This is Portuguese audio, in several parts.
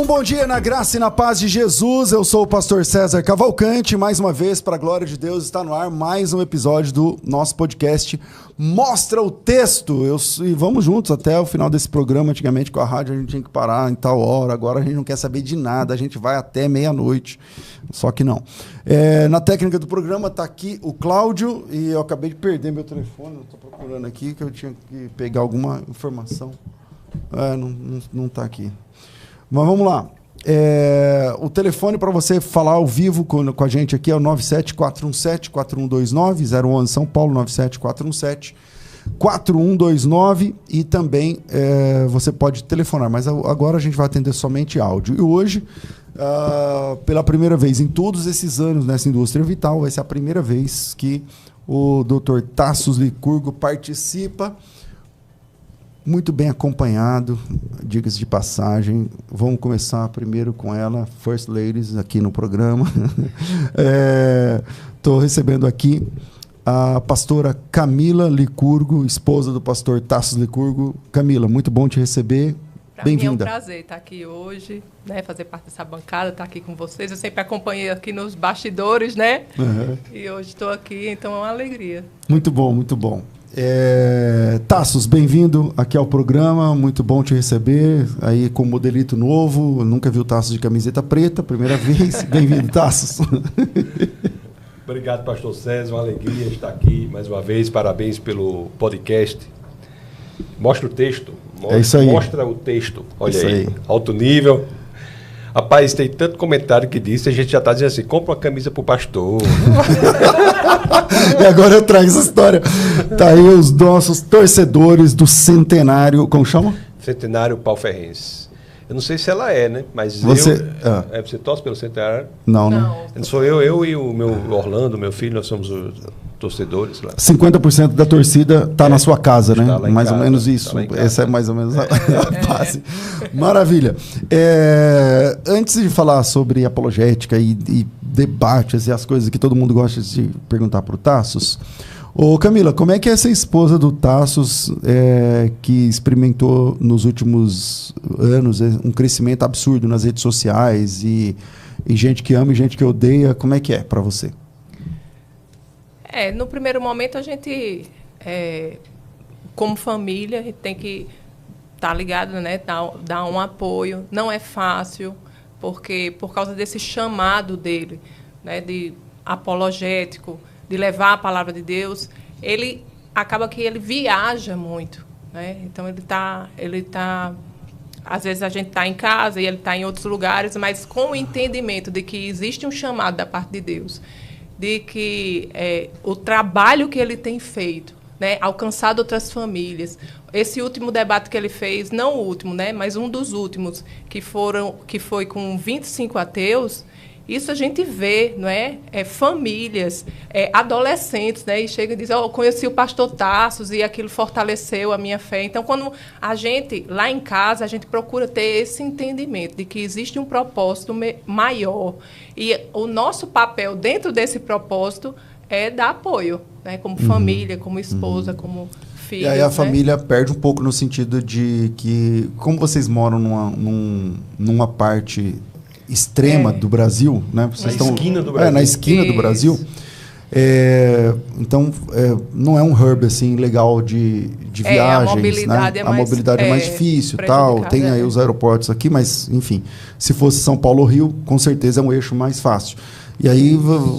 Bom dia na graça e na paz de Jesus. Eu sou o pastor César Cavalcante. Mais uma vez, para a glória de Deus, está no ar mais um episódio do nosso podcast Mostra o Texto. E vamos juntos até o final desse programa. Antigamente com a rádio a gente tinha que parar em tal hora. Agora a gente não quer saber de nada. A gente vai até meia-noite. Só que não. Na técnica do programa está aqui o Cláudio. E eu acabei de perder meu telefone. Estou procurando aqui que eu tinha que pegar alguma informação. Não está aqui. Mas vamos lá. O telefone para você falar ao vivo com a gente aqui é o 97417-4129, 011 São Paulo, 97417-4129. E também você pode telefonar, mas agora a gente vai atender somente áudio. E hoje, pela primeira vez em todos esses anos nessa indústria vital, vai ser a primeira vez que o Dr. Tassos Licurgo participa. Muito bem acompanhado, diga-se de passagem. Vamos começar primeiro com ela, First Ladies, aqui no programa. Estou recebendo aqui a pastora Camila Licurgo, esposa do pastor Tassos Licurgo. Camila, muito bom te receber. Bem-vinda. Para mim é um prazer estar aqui hoje, né, fazer parte dessa bancada, estar aqui com vocês. Eu sempre acompanhei aqui nos bastidores, né? Uhum. E hoje estou aqui, então é uma alegria. Muito bom, muito bom. Tassos, bem-vindo aqui ao programa, muito bom te receber, aí com modelito novo, eu nunca vi o Tassos de camiseta preta, primeira vez, bem-vindo, Tassos. Obrigado, pastor César, uma alegria estar aqui mais uma vez, parabéns pelo podcast. Mostra o texto, mostra o texto, olha aí, alto nível. Rapaz, tem tanto comentário que diz, a gente já está dizendo assim, compra uma camisa pro pastor. E agora eu trago essa história. Tá aí os nossos torcedores do Centenário, como chama? Centenário Pauferrense. Eu não sei se ela né? Mas você torce pelo Centenário? Não, né? Não sou eu e o meu Orlando, meu filho, nós somos os torcedores lá. 50% da torcida está na sua casa, né? Mais ou menos isso. Essa é mais ou menos a base. Maravilha. Antes de falar sobre apologética e debates e as coisas que todo mundo gosta de perguntar para o Tassos, ô Camila, como é que é essa esposa do Tassos que experimentou nos últimos anos um crescimento absurdo nas redes sociais e gente que ama e gente que odeia, como é que é para você? No primeiro momento a gente, como família, a gente tem que estar ligado, né? Dar um apoio. Não é fácil, porque por causa desse chamado dele, né? De apologético, de levar a palavra de Deus, ele acaba que ele viaja muito, né? Então ele tá às vezes a gente está em casa e ele está em outros lugares, mas com o entendimento de que existe um chamado da parte de Deus, de que o trabalho que ele tem feito, né, alcançado outras famílias. Esse último debate que ele fez, não o último, né, mas um dos últimos, que foi com 25 ateus, isso a gente vê, não é? Famílias, adolescentes, né? E chega e diz, eu conheci o pastor Tassos e aquilo fortaleceu a minha fé. Então, quando a gente, lá em casa, a gente procura ter esse entendimento de que existe um propósito maior. E o nosso papel dentro desse propósito é dar apoio, né? Como família, como esposa, como filho. E aí a família perde um pouco no sentido de que, como vocês moram numa parte extrema do Brasil, né? Vocês estão esquina do Brasil. Na esquina do Brasil. Então, não é um hub assim legal de viagens, a mobilidade, né? A mobilidade é mais difícil, tal. Tem aí os aeroportos aqui, mas enfim, se fosse São Paulo ou Rio, com certeza é um eixo mais fácil. E aí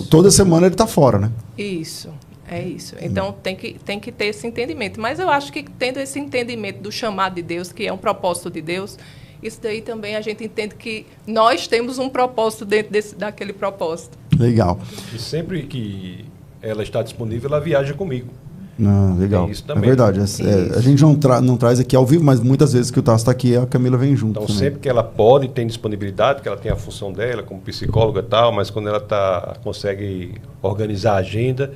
toda semana ele está fora, né? Isso. É isso. Então, tem que ter esse entendimento. Mas eu acho que tendo esse entendimento do chamado de Deus, que é um propósito de Deus, isso daí também a gente entende que nós temos um propósito dentro daquele propósito. Legal. E sempre que ela está disponível, ela viaja comigo. Legal. Isso também. É verdade. A gente não traz aqui ao vivo, mas muitas vezes que o Tassos está aqui, a Camila vem junto. Então, sempre que ela pode, tem disponibilidade, que ela tem a função dela como psicóloga e tal, mas quando ela consegue organizar a agenda,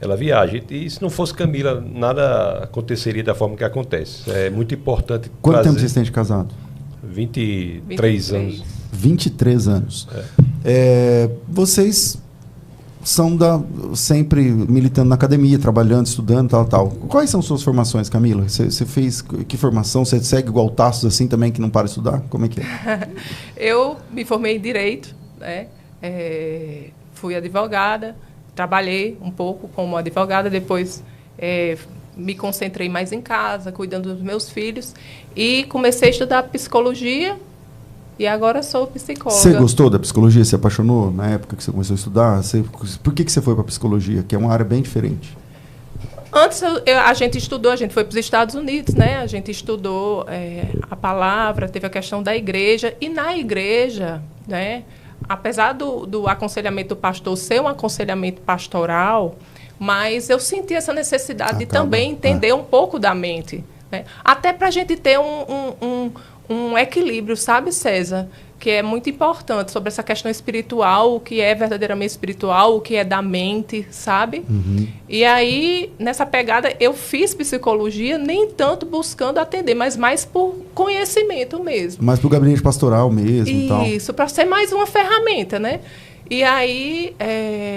ela viaja. E se não fosse Camila, nada aconteceria da forma que acontece. É muito importante. Quanto tempo vocês têm de casado? 23 anos. 23 anos. Vocês são sempre militando na academia, trabalhando, estudando, tal. Quais são suas formações, Camila? Você fez que formação? Você segue igual Tassos assim também, que não para de estudar? Como é que é? Eu me formei em Direito, né? Fui advogada, trabalhei um pouco como advogada, depois me concentrei mais em casa, cuidando dos meus filhos, e comecei a estudar psicologia, e agora sou psicóloga. Você gostou da psicologia? Se apaixonou na época que você começou a estudar? Por que você foi para a psicologia, que é uma área bem diferente? Antes a gente estudou, a gente foi para os Estados Unidos, né? A gente estudou a palavra, teve a questão da igreja, e na igreja, né? Apesar do aconselhamento do pastor ser um aconselhamento pastoral, mas eu senti essa necessidade de também entender um pouco da mente, né? Até para a gente ter um equilíbrio, sabe, César? Que é muito importante sobre essa questão espiritual, o que é verdadeiramente espiritual, o que é da mente, sabe? Uhum. E aí, nessa pegada, eu fiz psicologia, nem tanto buscando atender, mas mais por conhecimento mesmo. Mais para o gabinete pastoral mesmo. Isso, para ser mais uma ferramenta, né? E aí,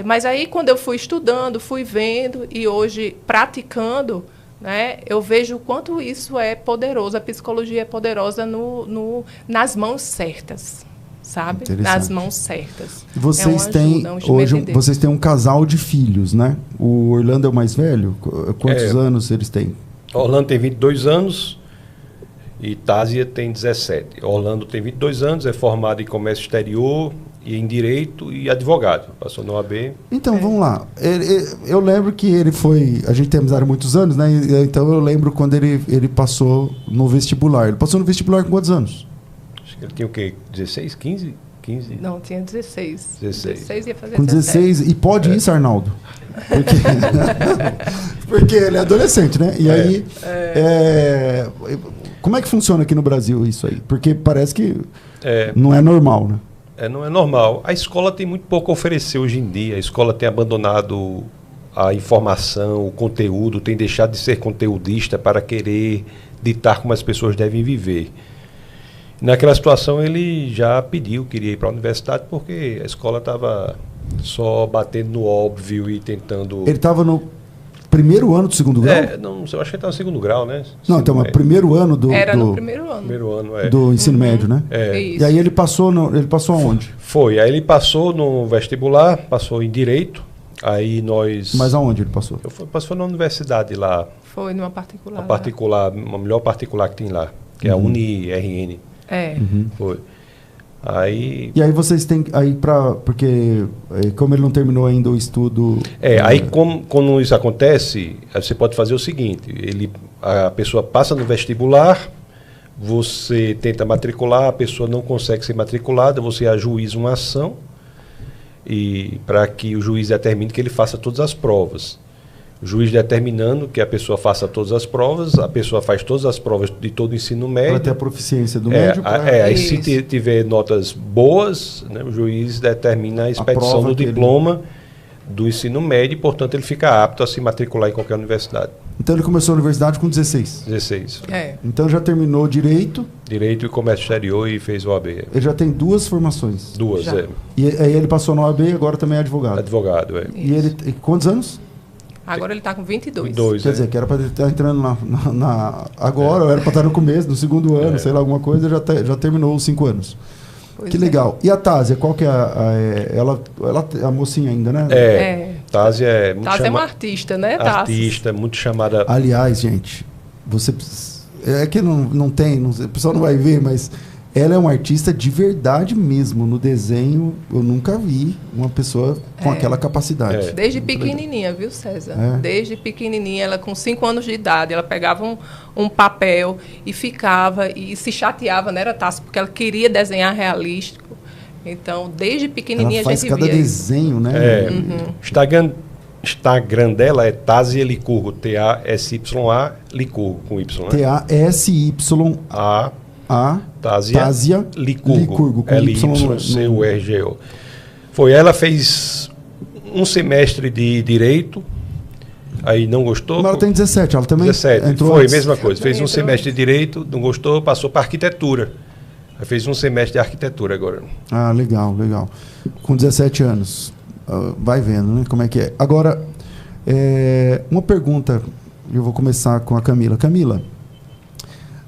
mas aí quando eu fui estudando, fui vendo e hoje praticando, né, eu vejo o quanto isso é poderoso, a psicologia é poderosa nas mãos certas, sabe? Nas mãos certas. Vocês vocês têm um casal de filhos, né? O Orlando é o mais velho? Quantos anos eles têm? Orlando tem 22 anos e Tásia tem 17. Orlando tem 22 anos, é formado em comércio exterior e em direito e advogado. Passou no OAB. Então, vamos lá. Eu lembro que ele foi... A gente tem amizade há muitos anos, né? Então, eu lembro quando ele passou no vestibular. Ele passou no vestibular com quantos anos? Acho que ele tinha o quê? 16, 15? Não, tinha 16. 16 ia fazer com 16. E pode isso, Arnaldo? Porque ele é adolescente, né? E aí... Como é que funciona aqui no Brasil isso aí? Porque parece que não é normal, né? Não é normal. A escola tem muito pouco a oferecer hoje em dia. A escola tem abandonado a informação, o conteúdo, tem deixado de ser conteudista para querer ditar como as pessoas devem viver. Naquela situação ele já queria ir para a universidade, porque a escola estava só batendo no óbvio e tentando... Ele estava no primeiro ano do segundo grau? Não, eu acho que ele estava no segundo grau, né? Não, então, mas primeiro ano do... Era no primeiro ano. Primeiro ano, do ensino médio, né? Isso. E aí ele passou aonde? Foi, aí ele passou no vestibular, passou em Direito, aí nós... Mas aonde ele passou? Passou na universidade lá. Foi numa particular. Uma particular, uma melhor particular que tem lá, que é a UniRN. Foi. Aí... E aí vocês têm... Porque como ele não terminou ainda o estudo... Aí quando isso acontece, você pode fazer o seguinte, a pessoa passa no vestibular, você tenta matricular, a pessoa não consegue ser matriculada, você ajuiza uma ação para que o juiz determine que ele faça todas as provas. O juiz determinando que a pessoa faça todas as provas, a pessoa faz todas as provas de todo o ensino médio. Para ter a proficiência do médio. Aí se tiver notas boas, né, o juiz determina a expedição do diploma do ensino médio e, portanto, ele fica apto a se matricular em qualquer universidade. Então ele começou a universidade com 16? 16. Então já terminou Direito? Direito e Comércio Exterior e fez o OAB. Ele já tem 2 formações? 2, E aí ele passou no OAB e agora também é advogado? Advogado, E ele quantos anos? Agora ele está com 22. 22, Quer dizer, que era para ele estar entrando agora, ou era para estar no começo, no segundo ano, sei lá, alguma coisa, já terminou os 5 anos. Que legal. E a Tásia, qual que é ela é a mocinha ainda, né? Tásia é muito Tásia é uma artista, né, Tásia? Artista, muito chamada... Aliás, gente, você... É que não tem, o pessoal não vai ver, mas... Ela é uma artista de verdade mesmo. No desenho, eu nunca vi uma pessoa com aquela capacidade. Desde pequenininha, viu, César? Desde pequenininha, ela com 5 anos de idade, ela pegava um papel e ficava, e se chateava, né, Tássio? Porque ela queria desenhar realístico. Então, desde pequenininha ela a gente faz cada desenho, né? Instagram dela é Tásia Licurgo, T-A-S-Y-A Licurgo, com Y, né? T-A-S-Y-A Tásia Licurgo, L-Y-C-U-R-G-O. Ela fez um semestre de Direito, aí não gostou. Mas ela tem 17, ela também 17, entrou foi, antes. Mesma coisa. Fez um semestre de Direito, não gostou, passou para Arquitetura. Aí fez um semestre de Arquitetura agora. Legal. Com 17 anos. vai vendo, né, como é que é. Agora, uma pergunta, eu vou começar com a Camila. Camila,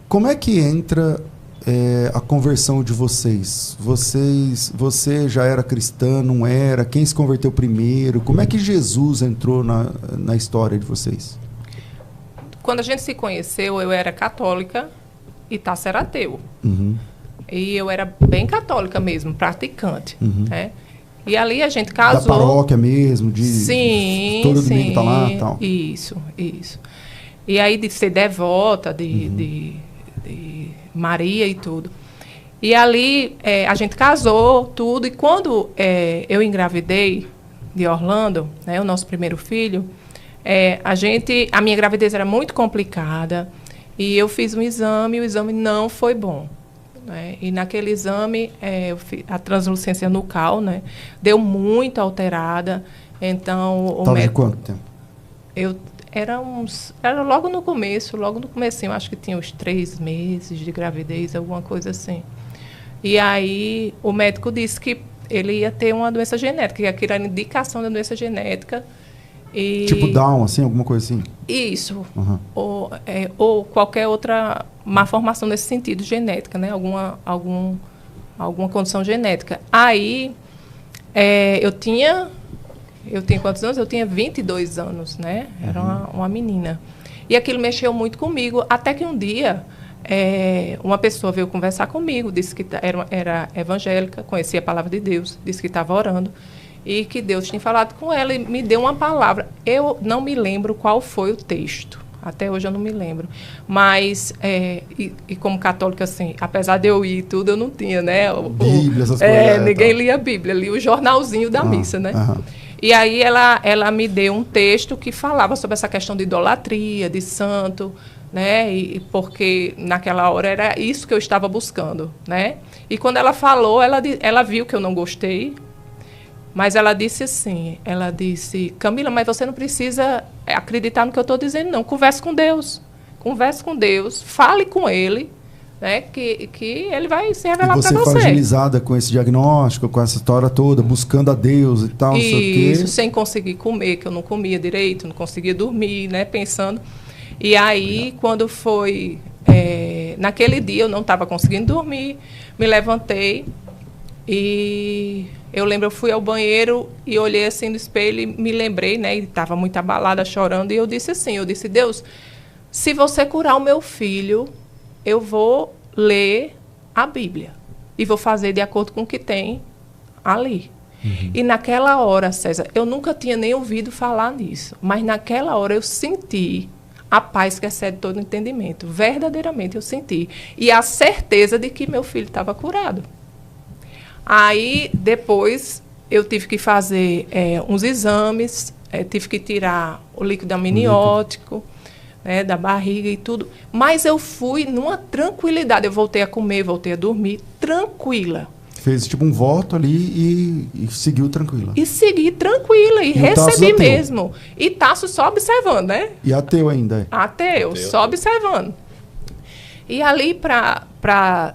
como é que entra a conversão de vocês? Você já era cristã, não era? Quem se converteu primeiro? Como é que Jesus entrou na história de vocês? Quando a gente se conheceu, eu era católica e Tasso era ateu. Uhum. E eu era bem católica mesmo, praticante. Uhum. Né? E ali a gente casou. Da paróquia mesmo? Sim, todo domingo tá lá e tal? Isso. E aí de ser devota, de Maria e tudo. E ali a gente casou, tudo. E quando eu engravidei de Orlando, né, o nosso primeiro filho, a minha gravidez era muito complicada. E eu fiz um exame e o exame não foi bom. Né? E naquele exame, a translucência nucal, né, deu muito alterada. Então, Estava de quanto tempo? Era logo no comecinho, acho que tinha uns 3 meses de gravidez, alguma coisa assim. E aí o médico disse que ele ia ter uma doença genética, que aquilo era indicação da doença genética. E tipo Down, assim, alguma coisa assim? Isso. Uhum. Ou qualquer outra malformação nesse sentido, genética, né? Alguma condição genética. Aí eu tinha quantos anos? Eu tinha 22 anos, né? Era uma menina. E aquilo mexeu muito comigo, até que um dia uma pessoa veio conversar comigo, disse que era evangélica, conhecia a palavra de Deus, disse que estava orando, e que Deus tinha falado com ela e me deu uma palavra. Eu não me lembro qual foi o texto. Até hoje eu não me lembro. Mas, e como católica, assim, apesar de eu ir e tudo, eu não tinha, né? Bíblia, essas coisas. Ninguém lia a Bíblia, lia o jornalzinho da missa, né? Uhum. E aí ela me deu um texto que falava sobre essa questão de idolatria, de santo, né? E porque naquela hora era isso que eu estava buscando, né? E quando ela falou, ela viu que eu não gostei, mas ela disse assim, Camila, mas você não precisa acreditar no que eu estou dizendo, não. Converse com Deus, fale com Ele, né, que ele vai se revelar para você. E você fragilizada com esse diagnóstico, com essa história toda, buscando a Deus e tal, não sei o quê. Isso, sem conseguir comer, que eu não comia direito, não conseguia dormir, né, pensando. E aí, quando foi... naquele dia, eu não estava conseguindo dormir, me levantei e... Eu lembro, eu fui ao banheiro e olhei assim no espelho e me lembrei, né? E estava muito abalada, chorando. E eu disse assim, Deus, se você curar o meu filho, eu vou ler a Bíblia. E vou fazer de acordo com o que tem ali. Uhum. E naquela hora, César, eu nunca tinha nem ouvido falar nisso. Mas naquela hora eu senti a paz que excede todo entendimento. Verdadeiramente eu senti. E a certeza de que meu filho estava curado. Aí, depois, eu tive que fazer uns exames, tive que tirar o líquido amniótico, né, da barriga e tudo. Mas eu fui numa tranquilidade. Eu voltei a comer, voltei a dormir, tranquila. Fez tipo um voto ali e seguiu tranquila. E segui tranquila, e recebi mesmo. E Tasso só observando, né? E ateu ainda? Ateu, só observando. E ali, para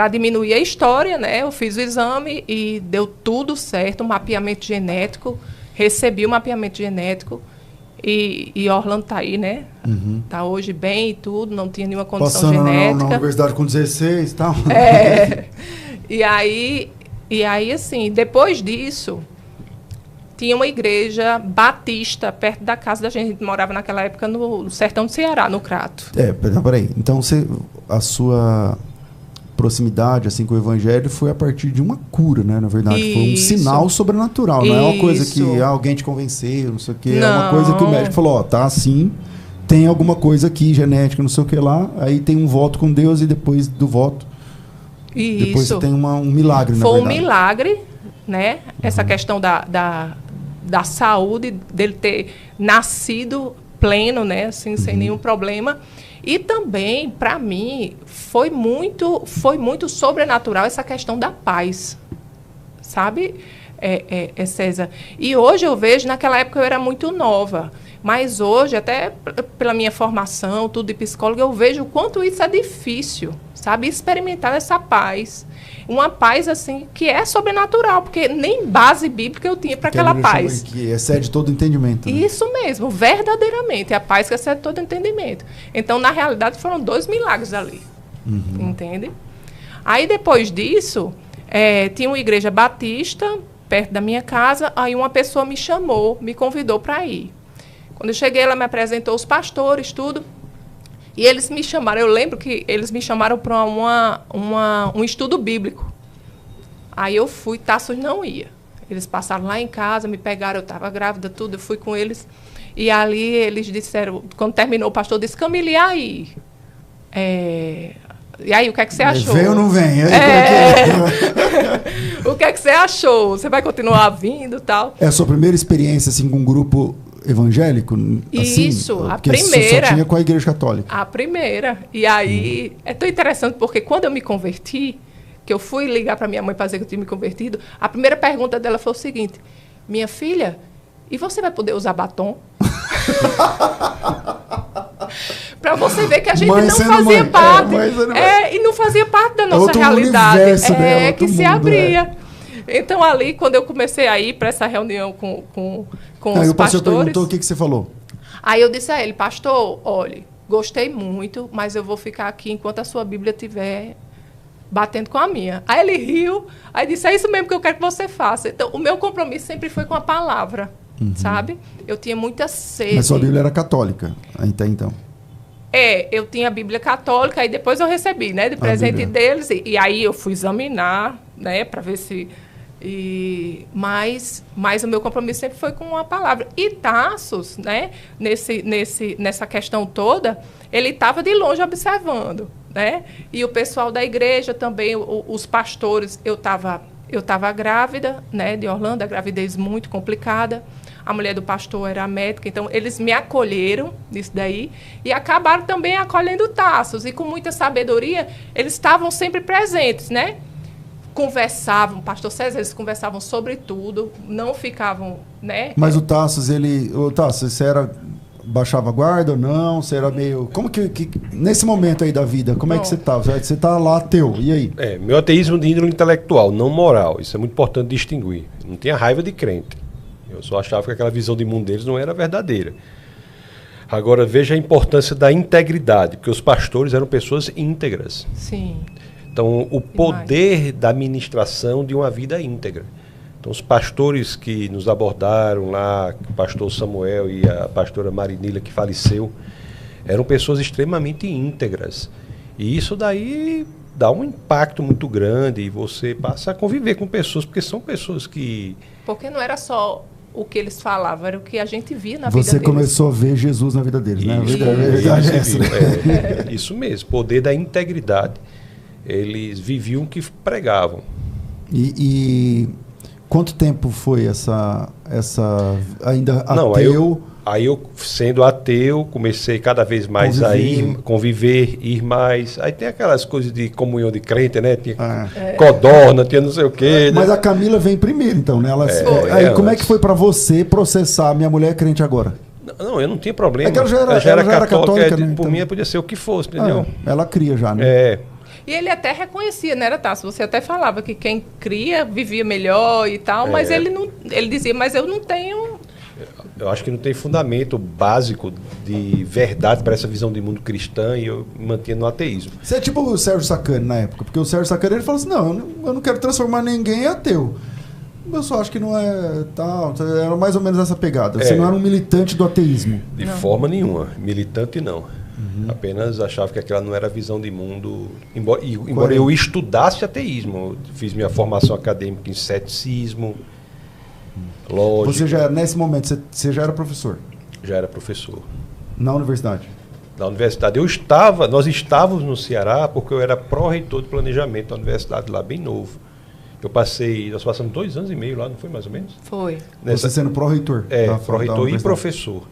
diminuir a história, né? Eu fiz o exame e deu tudo certo, um mapeamento genético, recebi o mapeamento genético e Orlando está aí, né? Está hoje bem e tudo, não tinha nenhuma condição genética. Na universidade com 16 e tal. E aí, assim, depois disso, tinha uma igreja batista perto da casa da gente. A gente morava naquela época no sertão do Ceará, no Crato. Peraí. Então, a sua proximidade assim com o evangelho foi a partir de uma cura, né? Na verdade, foi um sinal sobrenatural, não é uma coisa que alguém te convenceu, não sei o quê, é uma coisa que o médico falou, tá assim, tem alguma coisa aqui genética, não sei o que lá, aí tem um voto com Deus e depois do voto, depois você tem um milagre, na verdade. Foi um milagre, né? Essa questão da saúde, dele ter nascido pleno, né? Assim, sem nenhum problema. E também, para mim, foi muito sobrenatural essa questão da paz, sabe? César. E hoje eu vejo, naquela época eu era muito nova, mas hoje, até pela minha formação, tudo de psicóloga, eu vejo o quanto isso é difícil, sabe? Experimentar essa paz. Uma paz, assim, que é sobrenatural, porque nem base bíblica eu tinha para aquela paz. Que excede todo entendimento. Né? Isso mesmo, verdadeiramente, é a paz que excede todo entendimento. Então, na realidade, foram 2 milagres ali, entende? Aí, depois disso, tinha uma igreja batista perto da minha casa, aí uma pessoa me chamou, me convidou para ir. Quando eu cheguei, ela me apresentou os pastores, tudo. E eles me chamaram, eu lembro que eles me chamaram para um estudo bíblico. Aí eu fui, Tassos não ia. Eles passaram lá em casa, me pegaram, eu estava grávida, tudo, eu fui com eles. E ali eles disseram, quando terminou, o pastor disse, Camila, e aí? E aí, o que é que você achou? Vem ou não vem? Aí, o que é que você achou? Você vai continuar vindo e tal? É a sua primeira experiência assim, com um grupo evangélico? Assim, isso, a primeira. Só tinha com a Igreja Católica. A primeira. E aí, é tão interessante, porque quando eu me converti, que eu fui ligar para minha mãe para dizer que eu tinha me convertido, a primeira pergunta dela foi o seguinte, minha filha, e você vai poder usar batom? Para você ver que a gente não fazia parte. E não fazia parte da nossa realidade. Que se abria. Então, ali, quando eu comecei a ir para essa reunião com os o pastor pastores... perguntou o que você falou. Aí eu disse a ele, pastor, olha, gostei muito, mas eu vou ficar aqui enquanto a sua Bíblia estiver batendo com a minha. Aí ele riu, aí disse, é isso mesmo que eu quero que você faça. Então, o meu compromisso sempre foi com a palavra, sabe? Eu tinha muita sede. Mas sua Bíblia era católica, até então? Eu tinha a Bíblia católica, e depois eu recebi, né, de presente deles, e aí eu fui examinar, né, para ver se... Mas o meu compromisso sempre foi com a palavra. E Tassos, né, nessa questão toda, ele estava de longe observando, né? E o pessoal da igreja também, os pastores, eu estava grávida, né, de Orlando, a gravidez muito complicada. A mulher do pastor era médica, então eles me acolheram nisso daí e acabaram também acolhendo Tassos. E com muita sabedoria, eles estavam sempre presentes, né? Conversavam, pastor César, eles conversavam sobre tudo, não ficavam, né? Mas o Tassos, você baixava a guarda ou não? Você era meio... Como que nesse momento aí da vida, como é que você estava? Você está lá ateu, e aí? Meu ateísmo de índole intelectual, não moral, isso é muito importante distinguir. Não tinha raiva de crente. Eu só achava que aquela visão de mundo deles não era verdadeira. Agora, veja a importância da integridade, porque os pastores eram pessoas íntegras. Sim. Então, o poder da administração de uma vida íntegra. Então, os pastores que nos abordaram lá, o pastor Samuel e a pastora Marinila, que faleceu, eram pessoas extremamente íntegras. E isso daí dá um impacto muito grande e você passa a conviver com pessoas, porque são pessoas que... Porque não era só o que eles falavam, era o que a gente via na vida deles. Você começou a ver Jesus na vida deles, né? Isso mesmo, poder da integridade. Eles viviam o que pregavam. E quanto tempo foi essa ainda ateu? Aí eu, sendo ateu, comecei cada vez mais a conviver, ir mais. Aí tem aquelas coisas de comunhão de crente, né? Tinha codorna, tinha não sei o quê. Mas a Camila vem primeiro, então, né? Como é que foi para você processar minha mulher crente agora? Não, eu não tinha problema. Ela já era católica, né? Por mim, podia ser o que fosse, entendeu? Ela cria já, né? E ele até reconhecia, né, Tassos? Você até falava que quem cria vivia melhor e tal, mas ele dizia, mas eu não tenho... Eu acho que não tem fundamento básico de verdade para essa visão de mundo cristã e eu me mantinha no ateísmo. Você é tipo o Sérgio Sacani na época, porque o Sérgio Sacani ele fala assim, não, eu não quero transformar ninguém em ateu. Eu só acho que não é tal, era mais ou menos essa pegada. Você não era um militante do ateísmo. De forma nenhuma, militante não. Apenas achava que aquela não era a visão de mundo, embora eu estudasse ateísmo. Eu fiz minha formação acadêmica em ceticismo, lógica. Nesse momento, você já era professor? Já era professor. Na universidade? Na universidade. Nós estávamos no Ceará porque eu era pró-reitor de planejamento da universidade lá, bem novo. Nós passamos 2 anos e meio lá, não foi mais ou menos? Foi. Você sendo pró-reitor? Pró-reitor e professor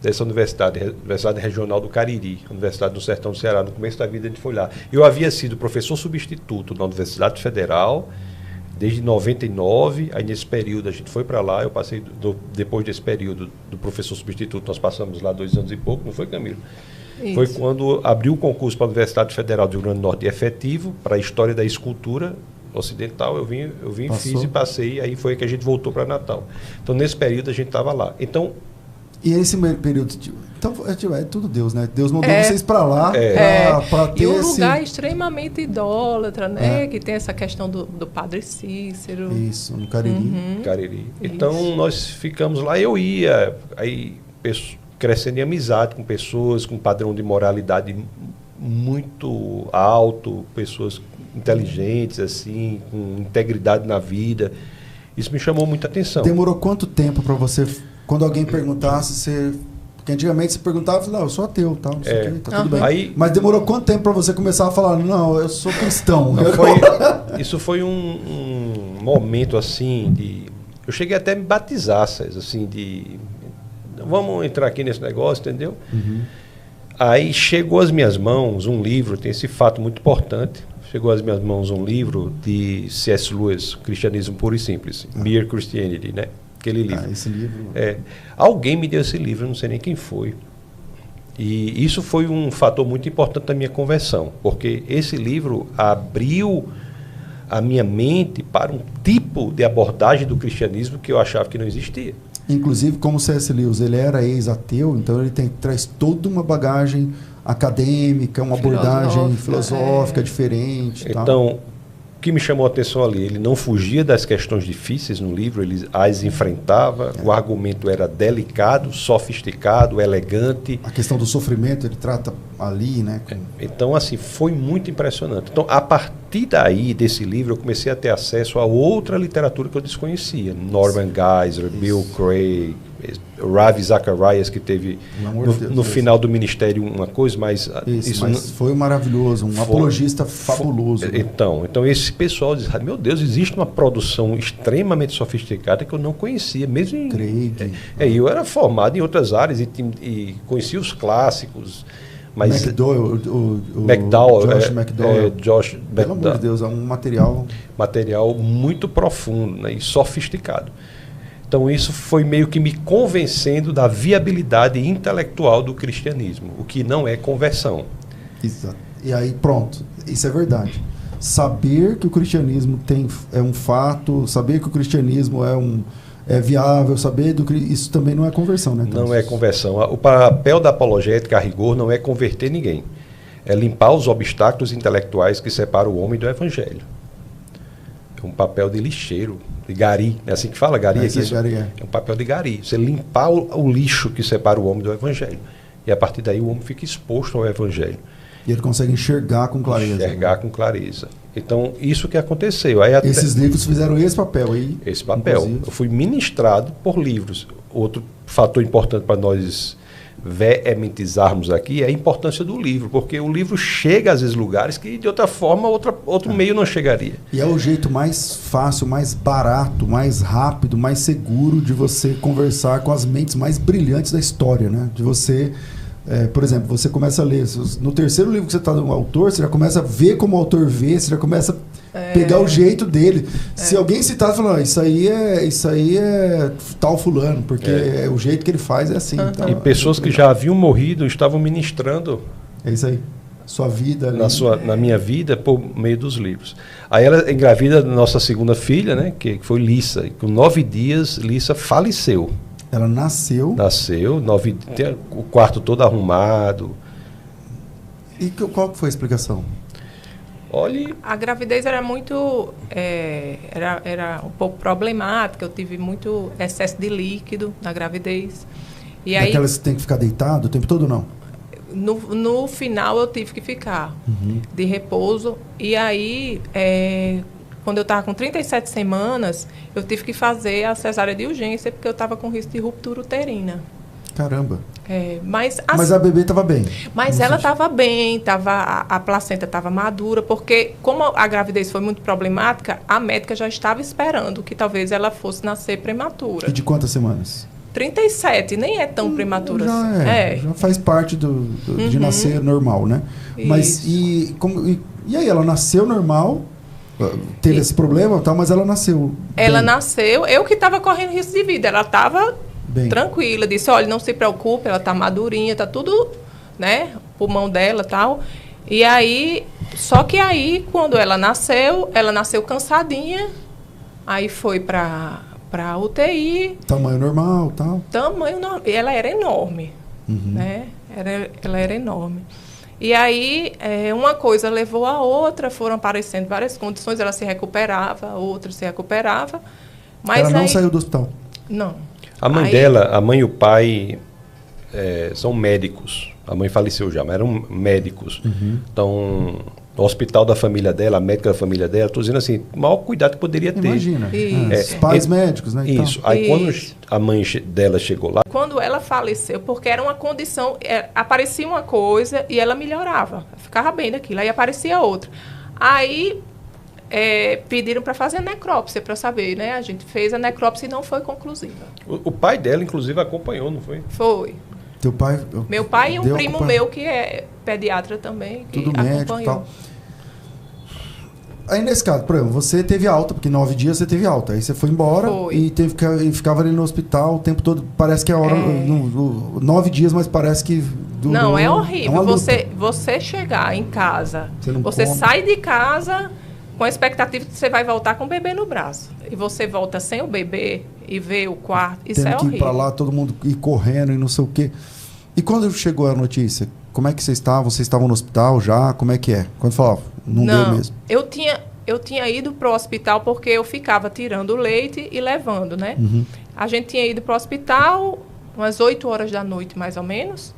dessa universidade regional do Cariri, Universidade do Sertão do Ceará. No começo da vida a gente foi lá. Eu havia sido professor substituto na Universidade Federal, desde 99, aí nesse período a gente foi para lá, eu passei, depois desse período do professor substituto, nós passamos lá 2 anos e pouco, não foi, Camilo? Isso. Foi quando abriu o concurso para a Universidade Federal do Rio Grande do Norte efetivo, para a História da Escultura Ocidental, eu vim fiz e passei, aí foi que a gente voltou para Natal. Então, nesse período a gente estava lá. Então, e esse período, então é tudo Deus, né? Deus mandou vocês para lá para ter e um lugar extremamente idólatra, né? Que tem essa questão do Padre Cícero. Isso, no Cariri. Cariri. Então nós ficamos lá, eu ia aí crescendo em amizade com pessoas com um padrão de moralidade muito alto, pessoas inteligentes assim, com integridade na vida. Isso me chamou muita atenção. Demorou quanto tempo para você, quando alguém perguntasse, porque antigamente você perguntava, não, eu sou ateu, tal, não sei o que, tá tudo bem. Aí, mas demorou quanto tempo para você começar a falar, não, eu sou cristão? Não, isso foi um momento assim de... Eu cheguei até a me batizar, assim, de... Vamos entrar aqui nesse negócio, entendeu? Aí chegou às minhas mãos um livro, tem esse fato muito importante, chegou às minhas mãos um livro de C.S. Lewis, Cristianismo Puro e Simples, Mere Christianity, né? Aquele livro. Esse livro. Alguém me deu esse livro, eu não sei nem quem foi. E isso foi um fator muito importante da minha conversão, porque esse livro abriu a minha mente para um tipo de abordagem do cristianismo que eu achava que não existia. Inclusive, como C.S. Lewis, ele era ex-ateu, então ele traz toda uma bagagem acadêmica, uma abordagem filosófica diferente. Então, o que me chamou a atenção ali, ele não fugia das questões difíceis no livro, ele as enfrentava, o argumento era delicado, sofisticado, elegante. A questão do sofrimento ele trata ali, né? Então, assim, foi muito impressionante. Então, a partir daí, desse livro, eu comecei a ter acesso a outra literatura que eu desconhecia. Norman Geisler, Bill Craig, Ravi Zacharias, que teve no final do ministério uma coisa, mas... mas foi maravilhoso, um apologista fabuloso. Então esse pessoal diz, meu Deus, existe uma produção extremamente sofisticada que eu não conhecia, mesmo em... Craig. Eu era formado em outras áreas e conhecia os clássicos, mas... Josh pelo amor de Deus, é um material muito profundo, né, e sofisticado. Então isso foi meio que me convencendo da viabilidade intelectual do cristianismo, o que não é conversão. Exato. E aí pronto, isso é verdade. Saber que o cristianismo é um fato, saber que o cristianismo é viável, isso também não é conversão, né? Então, não é conversão. O papel da apologética, a rigor, não é converter ninguém. É limpar os obstáculos intelectuais que separam o homem do evangelho. É um papel de lixeiro, de gari. É assim que fala, gari? É um papel de gari. Você limpar o lixo que separa o homem do evangelho. E a partir daí o homem fica exposto ao evangelho. E ele consegue enxergar com clareza. Então, isso que aconteceu. Esses livros fizeram esse papel aí? Esse papel. Inclusive. Eu fui ministrado por livros. Outro fator importante para nós veementizarmos aqui é a importância do livro, porque o livro chega às vezes lugares que de outra forma outro meio não chegaria. E é o jeito mais fácil, mais barato, mais rápido, mais seguro de você conversar com as mentes mais brilhantes da história, né? De você, por exemplo, você começa a ler, no terceiro livro que você está do autor, você já começa a ver como o autor vê, você já começa a pegar o jeito dele. Se alguém citar, fala, isso aí é tal fulano, porque o jeito que ele faz é assim. Então, e pessoas que já haviam morrido estavam ministrando. É isso aí. Sua vida. Na minha vida, por meio dos livros. Aí ela engravida nossa segunda filha, né, que foi Lissa. E com 9 dias, Lissa faleceu. Ela nasceu, 9 dias, o quarto todo arrumado. E qual foi a explicação? Olha, a gravidez era muito era um pouco problemática. Eu tive muito excesso de líquido na gravidez. E aí, daquelas que tem que ficar deitado o tempo todo, não? No final eu tive que ficar de repouso. E aí, quando eu estava com 37 semanas, eu tive que fazer a cesárea de urgência, porque eu estava com risco de ruptura uterina. Caramba. Mas a bebê estava bem. Mas ela estava bem, a placenta estava madura, porque como a gravidez foi muito problemática, a médica já estava esperando que talvez ela fosse nascer prematura. E de quantas semanas? 37, nem é tão prematura assim. Já faz parte de nascer normal, né? Isso. Mas e aí, ela nasceu normal Teve esse problema, tá, mas ela nasceu. Ela nasceu, eu que estava correndo risco de vida. Ela estava tranquila, disse, olha, não se preocupe, ela está madurinha, está tudo, né, pulmão dela e tal. E aí, só que aí, quando ela nasceu cansadinha, aí foi para UTI. Tamanho normal, tal. Tamanho normal. Ela era enorme, né? Ela era enorme. E aí, uma coisa levou a outra, foram aparecendo várias condições, ela se recuperava, outra se recuperava. Mas ela não saiu do hospital? Não. A mãe dela, a mãe e o pai são médicos. A mãe faleceu já, mas eram médicos. Então, no hospital da família dela, a médica da família dela, estou dizendo assim, o maior cuidado que poderia ter. Imagina. Os pais médicos, né? Isso. Aí quando a mãe dela chegou lá... Quando ela faleceu, porque era uma condição, aparecia uma coisa e ela melhorava, ficava bem daquilo, aí aparecia outra. Aí pediram para fazer necrópsia, para saber, né? A gente fez a necrópsia e não foi conclusiva. O pai dela, inclusive, acompanhou, não foi? Foi. Teu pai... Meu pai e um primo meu que é pediatra também, que tudo acompanhou. Médico, tal. Aí nesse caso, por exemplo, você teve alta, porque 9 dias você teve alta. Aí você foi embora e ficava ali no hospital o tempo todo. Parece que a hora... 9 dias, mas parece que... Não, é horrível. Você chegar em casa, você sai de casa com a expectativa de que você vai voltar com o bebê no braço. E você volta sem o bebê e vê o quarto. Isso é horrível. Tem que ir pra lá, todo mundo ir correndo e não sei o quê. E quando chegou a notícia, como é que vocês estavam? Vocês estavam no hospital já? Como é que é? Quando falava, não deu mesmo. Eu tinha ido pro hospital porque eu ficava tirando o leite e levando, né? A gente tinha ido pro hospital umas 8 horas da noite, mais ou menos.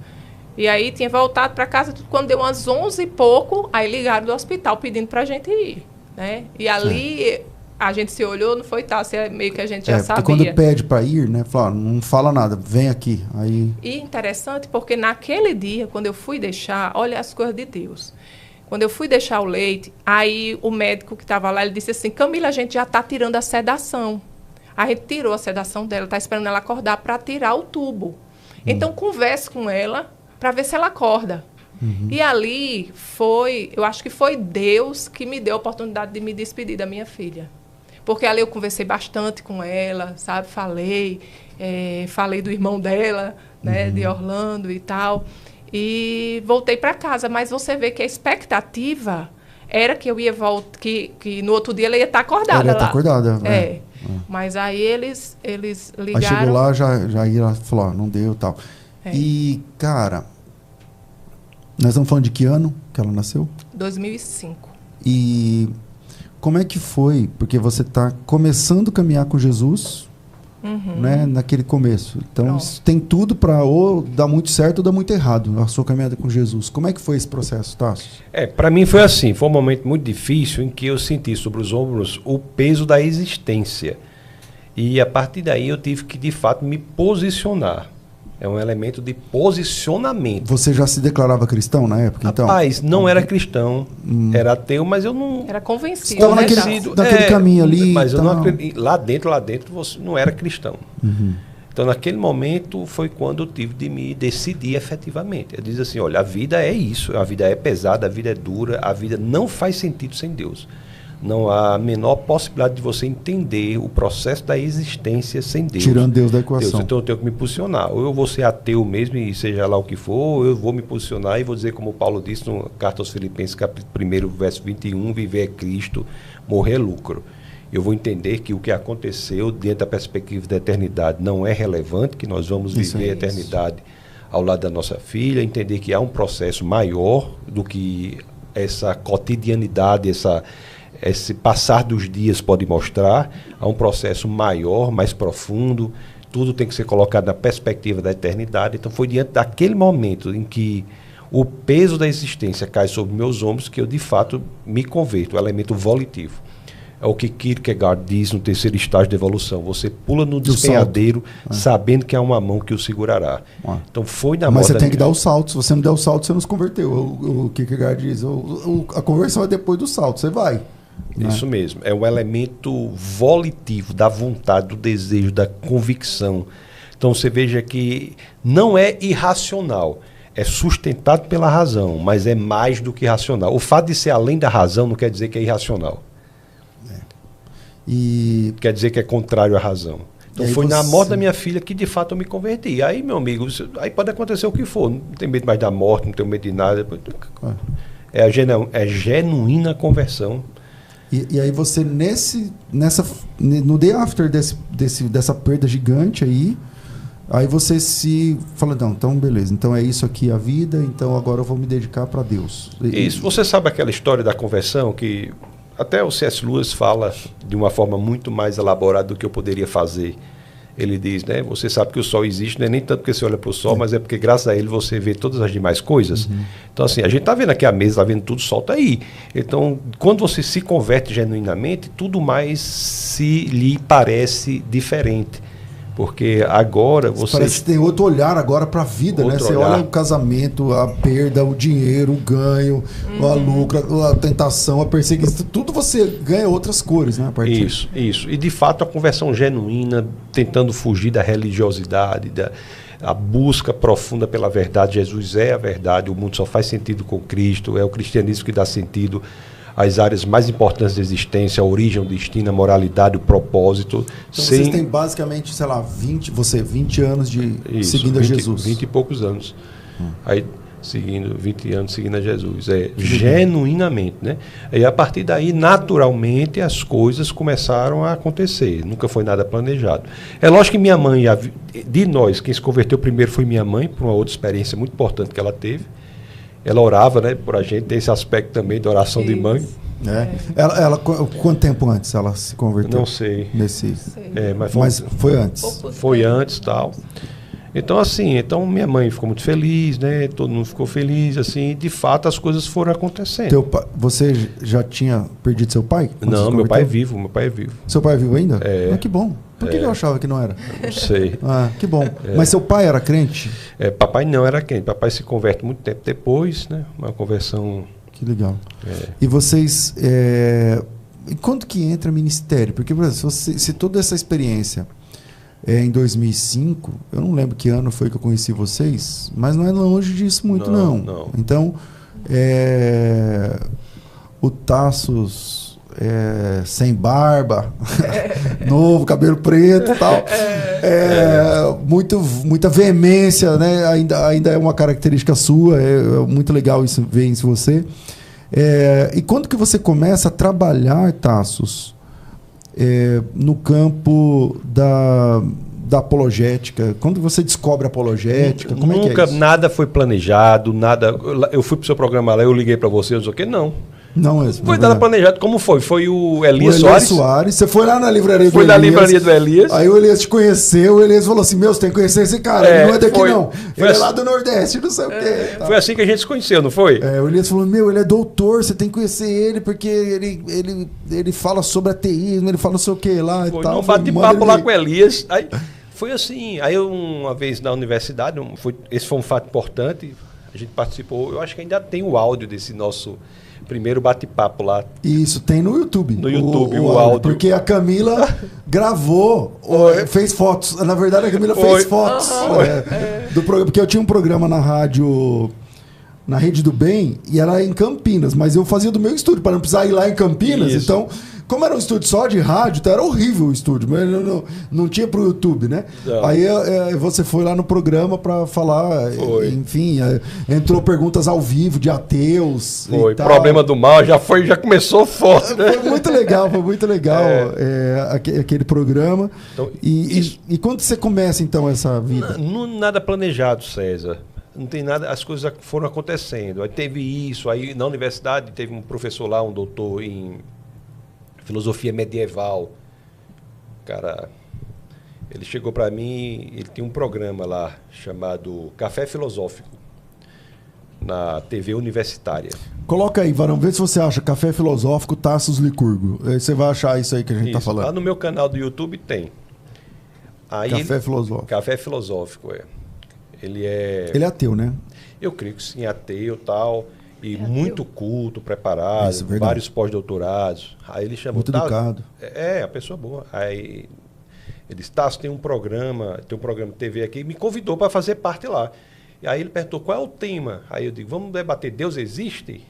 E aí tinha voltado para casa, quando deu umas 11 e pouco, aí ligaram do hospital pedindo pra gente ir, né? E ali... A gente se olhou, não foi tal, meio que a gente já sabia. Porque quando pede para ir, né, fala, não fala nada, vem aqui. Aí... E interessante, porque naquele dia, quando eu fui deixar, olha as coisas de Deus. Quando eu fui deixar o leite, aí o médico que estava lá, ele disse assim, Camila, a gente já está tirando a sedação. A gente tirou a sedação dela, está esperando ela acordar para tirar o tubo. Então, converse com ela para ver se ela acorda. E ali eu acho que foi Deus que me deu a oportunidade de me despedir da minha filha. Porque ali eu conversei bastante com ela, sabe? Falei do irmão dela, né? De Orlando e tal. E voltei para casa. Mas você vê que a expectativa era que eu ia voltar, que no outro dia ela ia estar acordada. Ela ia estar acordada, Mas aí eles ligaram. Aí chegou lá, já ia falar, não deu e tal. E, cara, nós estamos falando de que ano que ela nasceu? 2005. E como é que foi? Porque você está começando a caminhar com Jesus, né, naquele começo. Então, tem tudo para ou dar muito certo ou dar muito errado a sua caminhada com Jesus. Como é que foi esse processo, Tasso? Para mim foi assim. Foi um momento muito difícil em que eu senti sobre os ombros o peso da existência. E, a partir daí, eu tive que, de fato, me posicionar. É um elemento de posicionamento. Você já se declarava cristão na época, então? Rapaz, não era cristão, era ateu, mas eu não... Era convencido. Estava naquele caminho ali. Mas eu não acredito, lá dentro você não era cristão. Então, naquele momento, foi quando eu tive de me decidir efetivamente. Eu disse assim, olha, a vida é isso, a vida é pesada, a vida é dura, a vida não faz sentido sem Deus. Não há a menor possibilidade de você entender o processo da existência sem Deus. Tirando Deus da equação. Então eu tenho que me posicionar. Ou eu vou ser ateu mesmo, e seja lá o que for, ou eu vou me posicionar e vou dizer, como Paulo disse no Carta aos Filipenses, capítulo 1, verso 21, viver é Cristo, morrer é lucro. Eu vou entender que o que aconteceu dentro da perspectiva da eternidade não é relevante, que nós vamos viver a eternidade ao lado da nossa filha, entender que há um processo maior do que essa cotidianidade, esse passar dos dias pode mostrar. Há um processo maior, mais profundo, tudo tem que ser colocado na perspectiva da eternidade. Então foi diante daquele momento em que o peso da existência cai sobre meus ombros que eu de fato me converto, o elemento volitivo. É o que Kierkegaard diz no 3º estágio de evolução. Você pula no despenhadeiro sabendo que há uma mão que o segurará. Então foi na Mas você tem que dar o salto. Se você não der o salto, você não se converteu. O Kierkegaard diz, a conversão é depois do salto, você vai. Isso mesmo. É um elemento volitivo da vontade, do desejo, da convicção. Então você veja que não é irracional. É sustentado pela razão, mas é mais do que racional. O fato de ser além da razão não quer dizer que é irracional. E quer dizer que é contrário à razão. Então foi na morte da minha filha que de fato eu me converti. Aí, meu amigo, aí pode acontecer o que for. Não tem medo mais da morte, não tenho medo de nada. É a genuína conversão. E aí você no day after dessa perda gigante aí você se fala, não, então beleza, então é isso aqui a vida, então agora eu vou me dedicar para Deus. Isso, você sabe aquela história da conversão que até o C.S. Lewis fala de uma forma muito mais elaborada do que eu poderia fazer. Ele diz, né? Você sabe que o sol existe, não é nem tanto porque você olha para o sol, mas é porque graças a ele você vê todas as demais coisas. Então, assim, a gente está vendo aqui a mesa, está vendo tudo, o sol está aí. Então, quando você se converte genuinamente, tudo mais lhe parece diferente. Porque agora você... Parece que tem outro olhar agora para a vida, né? Você olha o casamento, a perda, o dinheiro, o ganho, a lucro, a tentação, a perseguição, tudo você ganha outras cores, né? Isso. E de fato a conversão genuína, tentando fugir da religiosidade, a busca profunda pela verdade. Jesus é a verdade, o mundo só faz sentido com Cristo, é o cristianismo que dá sentido às áreas mais importantes da existência, a origem, o destino, a moralidade, o propósito. Então vocês têm basicamente, sei lá, 20 anos seguindo a Jesus. 20 e poucos anos. Aí, 20 anos seguindo a Jesus. Genuinamente, né? E a partir daí, naturalmente, as coisas começaram a acontecer. Nunca foi nada planejado. É lógico que minha mãe, de nós, quem se converteu primeiro foi minha mãe, por uma outra experiência muito importante que ela teve. Ela orava, né, por a gente, tem esse aspecto também de oração de mãe. Ela, quanto tempo antes ela se converteu? Não sei. Mas foi antes. Foi antes, tal. Então, assim, minha mãe ficou muito feliz, né? Todo mundo ficou feliz, assim. De fato, as coisas foram acontecendo. Você já tinha perdido seu pai? Não, meu pai é vivo. Seu pai é vivo ainda? É. Que bom. Por que eu achava que não era? Não sei. Que bom. Mas seu pai era crente? Papai não era crente. Papai se converte muito tempo depois, né? Uma conversão... Que legal. E vocês... E quando que entra ministério? Porque, por exemplo, se toda essa experiência em 2005, eu não lembro que ano foi que eu conheci vocês, mas não é longe disso muito, não. Então, o Tassos... sem barba, novo, cabelo preto e tal. Muita veemência, né? Ainda é uma característica sua, é muito legal ver isso em você. E quando que você começa a trabalhar, Tassos, no campo da apologética? Quando você descobre a apologética? Como Nunca, é que é isso? Nada foi planejado, nada. Eu fui pro seu programa lá, eu liguei para você, não sei o quê, não. Não mesmo. Foi nada planejado. Como foi? Foi o Elias Soares. Você foi lá na livraria do Elias. Foi na livraria do Elias. Aí o Elias te conheceu, o Elias falou assim, você tem que conhecer esse cara, ele não é daqui não. Ele é lá do Nordeste, não sei o quê. Foi assim que a gente se conheceu, não foi? O Elias falou, ele é doutor, você tem que conhecer ele, porque ele fala sobre ateísmo, ele fala sobre o que lá foi, e tal. Não bate papo lá com o Elias. Aí, foi assim, aí uma vez na universidade, esse foi um fato importante, a gente participou, eu acho que ainda tem o áudio desse nosso... primeiro bate-papo lá. Isso, tem no YouTube. No YouTube, o áudio. Porque a Camila gravou, fez fotos. Na verdade, a Camila fez fotos do programa. Porque eu tinha um programa na rádio, na Rede do Bem, e era em Campinas. Mas eu fazia do meu estúdio, para não precisar ir lá em Campinas. Isso. Então, como era um estúdio só de rádio, então era horrível o estúdio. Mas não tinha pro YouTube, né? Não. Aí você foi lá no programa para falar, enfim, entrou perguntas ao vivo de ateus. Foi, e tal. Problema do mal, já começou forte, né? Foi muito legal aquele programa. Então, e quando você começa, então, essa vida? Nada planejado, César. Não tem nada, as coisas foram acontecendo. Aí teve isso, aí na universidade teve um professor lá, um doutor em filosofia medieval. Cara, ele chegou para mim, ele tinha um programa lá chamado Café Filosófico na TV universitária. Coloca aí, Varão, vê se você acha Café Filosófico Tassos Licurgo. Aí você vai achar isso aí que a gente está falando. Lá no meu canal do YouTube tem. Aí Café Filosófico. Café Filosófico, Ele é ateu, né? Eu creio que sim, ateu e tal. E muito culto, preparado, vários pós-doutorados. Aí ele chamou... Muito educado. A pessoa boa. Aí ele disse, Tassos, tem um programa de TV aqui, e me convidou para fazer parte lá. E aí ele perguntou, qual é o tema? Aí eu digo, vamos debater, Deus existe?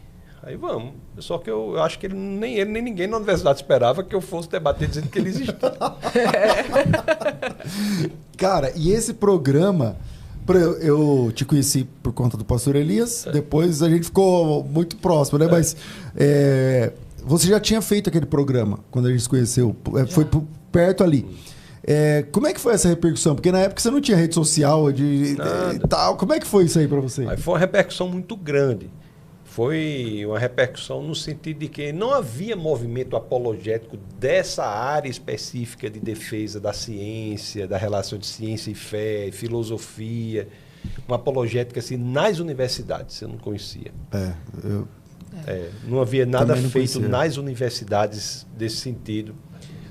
Aí vamos. Só que eu acho que nem ele, nem ninguém na universidade esperava que eu fosse debater dizendo que ele existia. Cara, e esse programa, eu te conheci por conta do pastor Elias, depois a gente ficou muito próximo, né? Mas você já tinha feito aquele programa quando a gente se conheceu, foi perto ali. Como é que foi essa repercussão? Porque na época você não tinha rede social e tal. Como é que foi isso aí para você? Aí foi uma repercussão muito grande. Foi uma repercussão no sentido de que não havia movimento apologético dessa área específica de defesa da ciência, da relação de ciência e fé, filosofia, uma apologética assim, nas universidades, eu não conhecia. Não havia nada feito nas universidades desse sentido.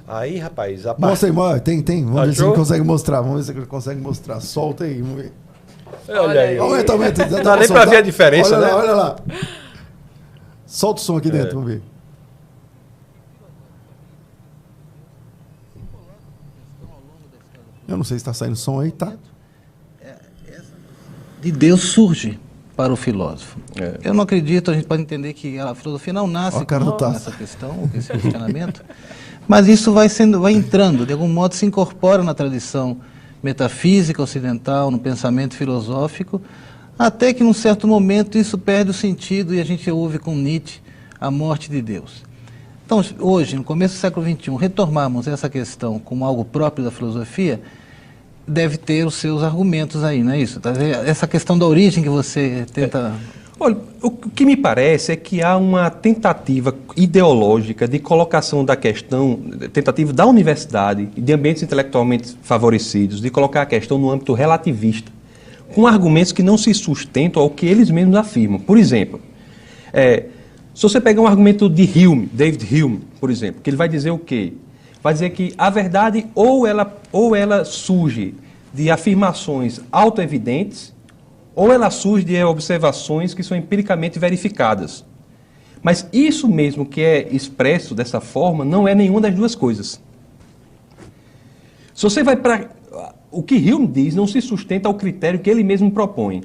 Aí, rapaz... Mostra aí, tem. Vamos ver se ele consegue mostrar. Vamos ver se ele consegue mostrar. Solta aí, vamos ver. Olha aí. Aumenta. Não dá nem pra ver a diferença, né? Olha lá. Solta o som aqui dentro, vamos ver. Eu não sei se está saindo som aí, tá? De Deus surge para o filósofo. Eu não acredito, a gente pode entender que a filosofia não nasce com essa questão, esse questionamento, mas isso vai entrando, de algum modo se incorpora na tradição metafísica ocidental, no pensamento filosófico, até que num certo momento isso perde o sentido e a gente ouve com Nietzsche a morte de Deus. Então, hoje, no começo do século XXI, retomarmos essa questão como algo próprio da filosofia, deve ter os seus argumentos aí, não é isso? Essa questão da origem que você tenta... Olha, o que me parece é que há uma tentativa ideológica de colocação da questão, tentativa da universidade e de ambientes intelectualmente favorecidos, de colocar a questão no âmbito relativista, com argumentos que não se sustentam ao que eles mesmos afirmam. Por exemplo, se você pegar um argumento de Hume, David Hume, por exemplo, que ele vai dizer o quê? Vai dizer que a verdade ou ela surge de afirmações autoevidentes, ou ela surge de observações que são empiricamente verificadas. Mas isso mesmo que é expresso dessa forma não é nenhuma das duas coisas. Se você vai para... O que Hume diz não se sustenta ao critério que ele mesmo propõe.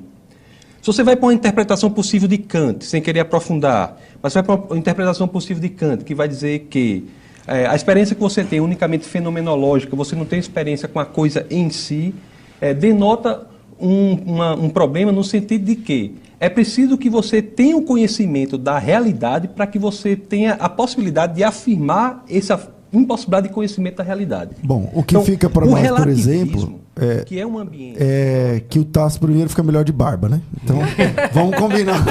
Se você vai para uma interpretação possível de Kant, sem querer aprofundar, mas vai para uma interpretação possível de Kant, que vai dizer que a experiência que você tem unicamente fenomenológica, você não tem experiência com a coisa em si, denota um problema no sentido de que é preciso que você tenha o conhecimento da realidade para que você tenha a possibilidade de afirmar essa impossibilidade de conhecimento da realidade. Bom, o que então, fica para nós, por exemplo, que é um ambiente... é que o Tasso primeiro fica melhor de barba, né? Então, vamos combinar.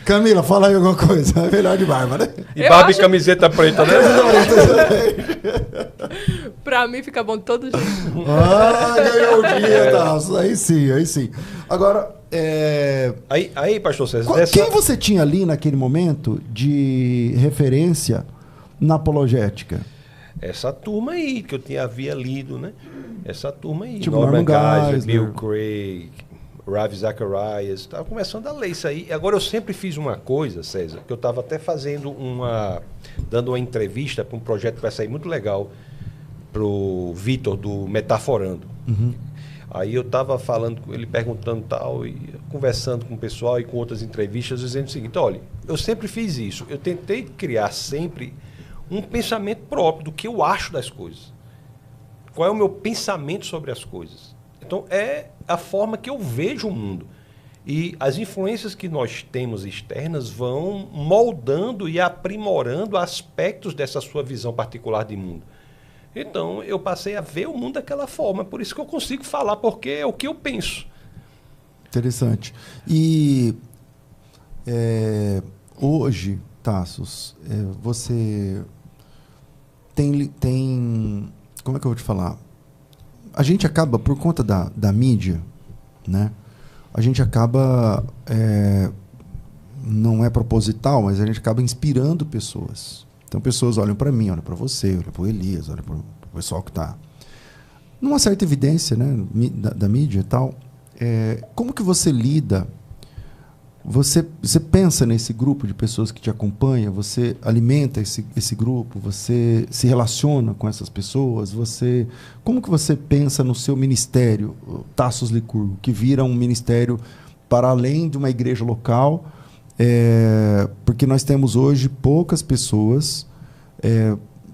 Camila, fala aí alguma coisa. É melhor de barba, né? E barba e camiseta preta, né? Pra mim fica bom de todo jeito. Ganhou o dia, Tasso. Aí sim. Agora... Aí, pastor César... Quem você tinha ali naquele momento de referência na apologética? Essa turma aí, que eu havia lido, né? Essa turma aí. Tipo Norman Geisler, Bill Craig, Ravi Zacharias. Estava começando a ler isso aí. Agora, eu sempre fiz uma coisa, César, que eu estava até dando uma entrevista para um projeto que vai sair muito legal para o Vitor, do Metaforando. Uhum. Aí eu estava falando com ele, perguntando tal, e conversando com o pessoal e com outras entrevistas, dizendo o seguinte: olha, eu sempre fiz isso. Eu tentei criar sempre um pensamento próprio do que eu acho das coisas. Qual é o meu pensamento sobre as coisas? Então, é a forma que eu vejo o mundo. E as influências que nós temos externas vão moldando e aprimorando aspectos dessa sua visão particular de mundo. Então, eu passei a ver o mundo daquela forma. Por isso que eu consigo falar, porque é o que eu penso. Interessante. E hoje, Tassos, você tem... Como é que eu vou te falar? A gente acaba, por conta da mídia, né? A gente acaba... não é proposital, mas a gente acaba inspirando pessoas. Então, pessoas olham para mim, olham para você, olham para o Elias, olham para o pessoal que está numa certa evidência, né, da mídia e tal. Como que você lida? Você pensa nesse grupo de pessoas que te acompanha? Você alimenta esse grupo? Você se relaciona com essas pessoas? Como que você pensa no seu ministério, Tassos Licurgo, que vira um ministério para além de uma igreja local porque nós temos hoje poucas pessoas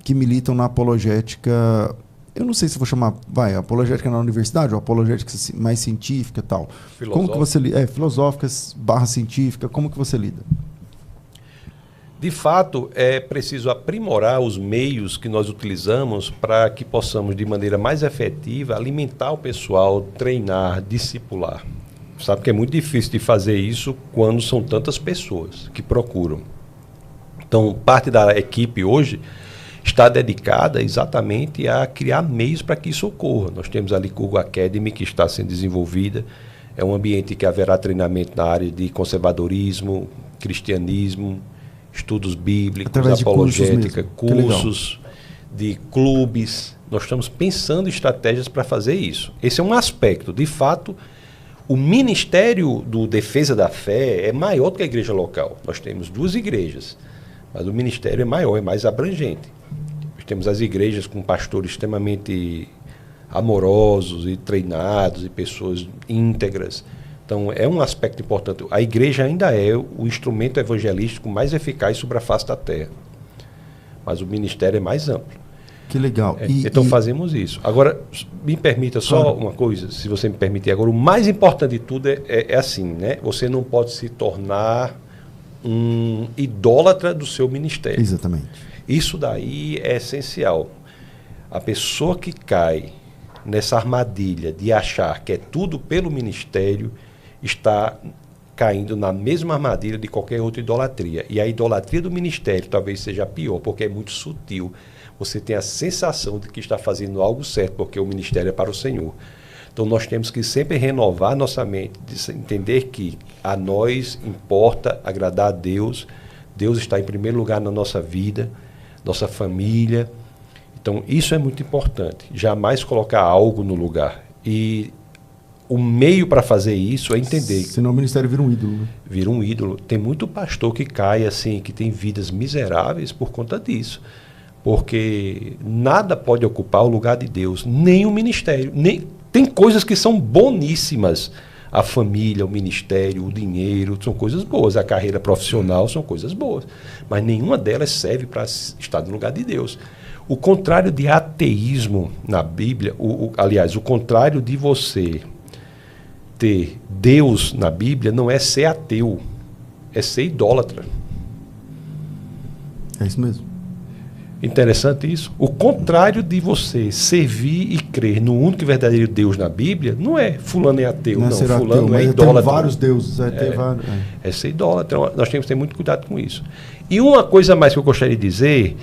que militam na apologética, eu não sei se vou chamar, apologética na universidade ou apologética mais científica e tal. Como que você filosófica / científica, como que você lida? De fato, é preciso aprimorar os meios que nós utilizamos para que possamos, de maneira mais efetiva, alimentar o pessoal, treinar, discipular. Sabe que é muito difícil de fazer isso quando são tantas pessoas que procuram. Então, parte da equipe hoje está dedicada exatamente a criar meios para que isso ocorra. Nós temos a Licurgo Academy, que está sendo desenvolvida. É um ambiente que haverá treinamento na área de conservadorismo, cristianismo, estudos bíblicos, apologética, cursos de clubes. Nós estamos pensando em estratégias para fazer isso. Esse é um aspecto. De fato, o Ministério do Defesa da Fé é maior do que a igreja local. Nós temos 2 igrejas, mas o ministério é maior, é mais abrangente. Nós temos as igrejas com pastores extremamente amorosos e treinados e pessoas íntegras. Então, é um aspecto importante. A igreja ainda é o instrumento evangelístico mais eficaz sobre a face da terra. Mas o ministério é mais amplo. Que legal. Então, fazemos isso. Agora, me permita só uma coisa, se você me permitir. Agora, o mais importante de tudo é assim, né? Você não pode se tornar um idólatra do seu ministério. Exatamente. Isso daí é essencial. A pessoa que cai nessa armadilha de achar que é tudo pelo ministério está caindo na mesma armadilha de qualquer outra idolatria. E a idolatria do ministério talvez seja pior, porque é muito sutil. Você tem a sensação de que está fazendo algo certo, porque o ministério é para o Senhor. Então nós temos que sempre renovar nossa mente, de entender que a nós importa agradar a Deus. Deus está em primeiro lugar na nossa vida, nossa família. Então isso é muito importante. Jamais colocar algo no lugar. E o meio para fazer isso é entender. Senão o ministério vira um ídolo. Né? Vira um ídolo. Tem muito pastor que cai assim, que tem vidas miseráveis por conta disso. Porque nada pode ocupar o lugar de Deus, nem o ministério. Tem coisas que são boníssimas. A família, o ministério, o dinheiro, são coisas boas. A carreira profissional são coisas boas. Mas nenhuma delas serve para estar no lugar de Deus. O contrário de ateísmo na Bíblia, aliás, o contrário de você ter Deus na Bíblia não é ser ateu, é ser idólatra. É isso mesmo. Interessante isso. O contrário de você servir e crer no único e verdadeiro Deus na Bíblia não é fulano é ateu, não. Fulano ateu, é idólatra. Tem vários deuses. É ser idólatra. Então, nós temos que ter muito cuidado com isso. E uma coisa mais que eu gostaria de dizer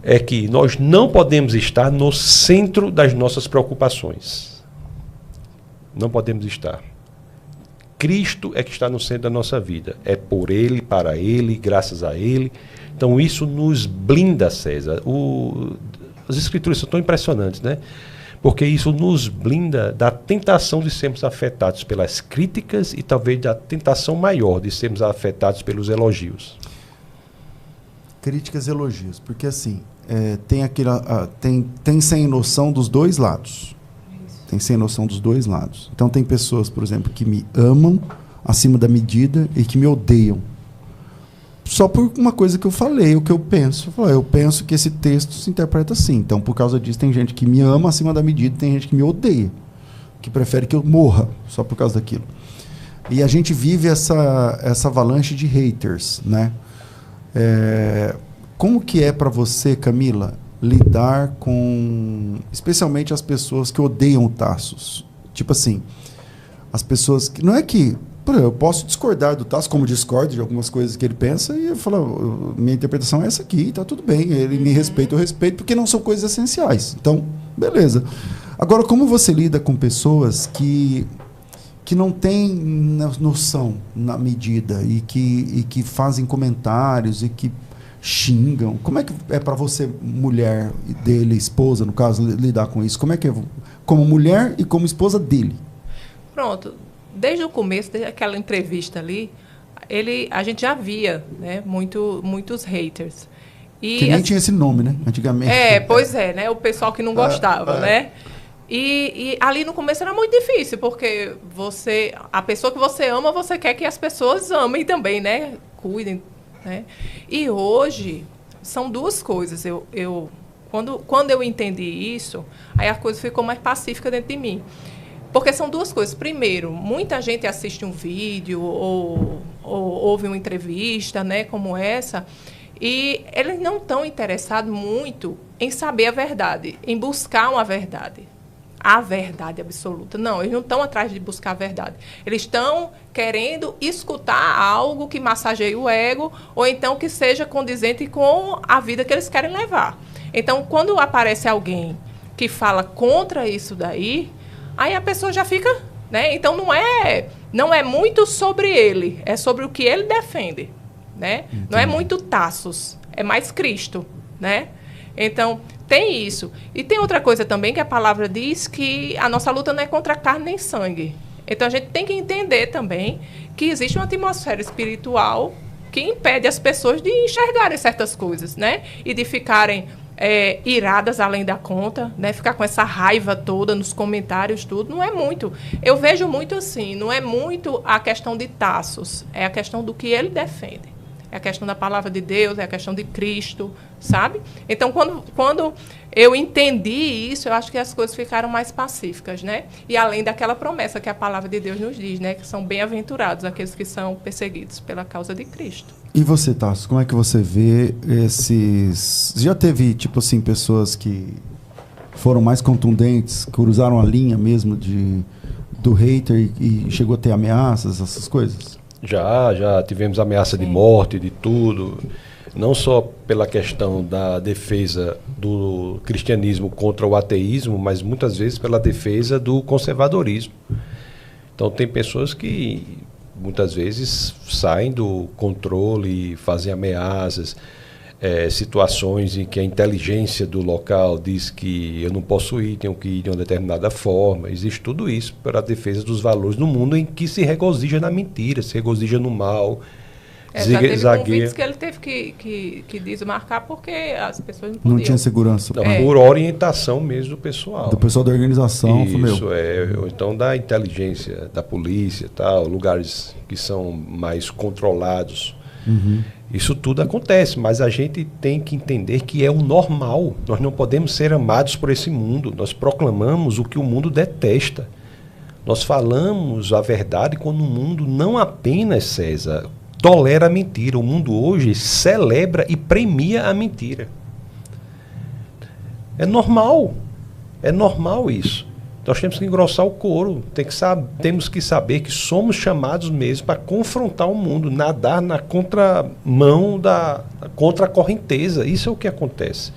é que nós não podemos estar no centro das nossas preocupações. Não podemos estar. Cristo é que está no centro da nossa vida. É por Ele, para Ele, graças a Ele. Então isso nos blinda, César. As Escrituras são tão impressionantes, né? Porque isso nos blinda da tentação de sermos afetados pelas críticas e talvez da tentação maior de sermos afetados pelos elogios. Críticas e elogios. Porque assim, tem sem noção dos dois lados. Tem sem noção dos dois lados. Então tem pessoas, por exemplo, que me amam acima da medida e que me odeiam. Só por uma coisa que eu falei, o que eu penso. Eu penso que esse texto se interpreta assim. Então, por causa disso, tem gente que me ama acima da medida e tem gente que me odeia. Que prefere que eu morra só por causa daquilo. E a gente vive essa avalanche de haters, né? Como que é para você, Camila, lidar com, especialmente as pessoas que odeiam o Tassos? Tipo assim, as pessoas que... Não é que... Eu posso discordar do Tassos, como discordo de algumas coisas que ele pensa, e eu falo, minha interpretação é essa aqui, tá tudo bem, ele me respeita, eu respeito, porque não são coisas essenciais. Então, beleza. Agora, como você lida com pessoas que não têm noção na medida e que fazem comentários e que xingam? Como é que é para você, mulher dele, esposa, no caso, lidar com isso? Como é que é como mulher e como esposa dele? Pronto. Desde o começo, desde aquela entrevista ali, a gente já via, né, muitos haters. Que nem tinha esse nome, né? Antigamente. Pois é, né? O pessoal que não gostava, né? E ali no começo era muito difícil, porque a pessoa que você ama, você quer que as pessoas amem também, né? Cuidem, né? E hoje são duas coisas. Quando eu entendi isso, aí a coisa ficou mais pacífica dentro de mim. Porque são duas coisas. Primeiro, muita gente assiste um vídeo ou ouve uma entrevista, né, como essa, e eles não estão interessados muito em saber a verdade, em buscar uma verdade. A verdade absoluta. Não, eles não estão atrás de buscar a verdade. Eles estão querendo escutar algo que massageie o ego ou então que seja condizente com a vida que eles querem levar. Então, quando aparece alguém que fala contra isso daí, aí a pessoa já fica, né? Então, não é muito sobre ele, é sobre o que ele defende, né? Entendi. Não é muito Tassos, é mais Cristo, né? Então, tem isso. E tem outra coisa também que a palavra diz que a nossa luta não é contra carne nem sangue. Então, a gente tem que entender também que existe uma atmosfera espiritual que impede as pessoas de enxergarem certas coisas, né? E de ficarem iradas além da conta, né? Ficar com essa raiva toda nos comentários, tudo. Não é muito. Eu vejo muito assim, não é muito a questão de Tassos, é a questão do que ele defende. É a questão da palavra de Deus, é a questão de Cristo, sabe? Então, quando eu entendi isso, eu acho que as coisas ficaram mais pacíficas, né? E além daquela promessa que a palavra de Deus nos diz, né? Que são bem-aventurados aqueles que são perseguidos pela causa de Cristo. E você, Tassos, como é que você vê esses... Já teve, tipo assim, pessoas que foram mais contundentes, cruzaram a linha mesmo do hater e chegou a ter ameaças, essas coisas? Já tivemos ameaça de morte, de tudo, não só pela questão da defesa do cristianismo contra o ateísmo, mas muitas vezes pela defesa do conservadorismo. Então tem pessoas que muitas vezes saem do controle, fazem ameaças, situações em que a inteligência do local diz que eu não posso ir, tenho que ir de uma determinada forma. Existe tudo isso para a defesa dos valores no mundo em que se regozija na mentira, se regozija no mal. Já teve convites que ele teve que desmarcar porque as pessoas não podiam. Não tinha segurança. Não, por orientação mesmo do pessoal. Do pessoal da organização. Isso, ou então da inteligência, da polícia, tal, lugares que são mais controlados. Uhum. Isso tudo acontece, mas a gente tem que entender que é o normal. Nós não podemos ser amados por esse mundo. Nós proclamamos o que o mundo detesta. Nós falamos a verdade quando o mundo não apenas, César, tolera a mentira. O mundo hoje celebra e premia a mentira. É normal isso. Nós temos que engrossar o couro, temos que saber que somos chamados mesmo para confrontar o mundo, nadar na contramão contra a correnteza. Isso é o que acontece.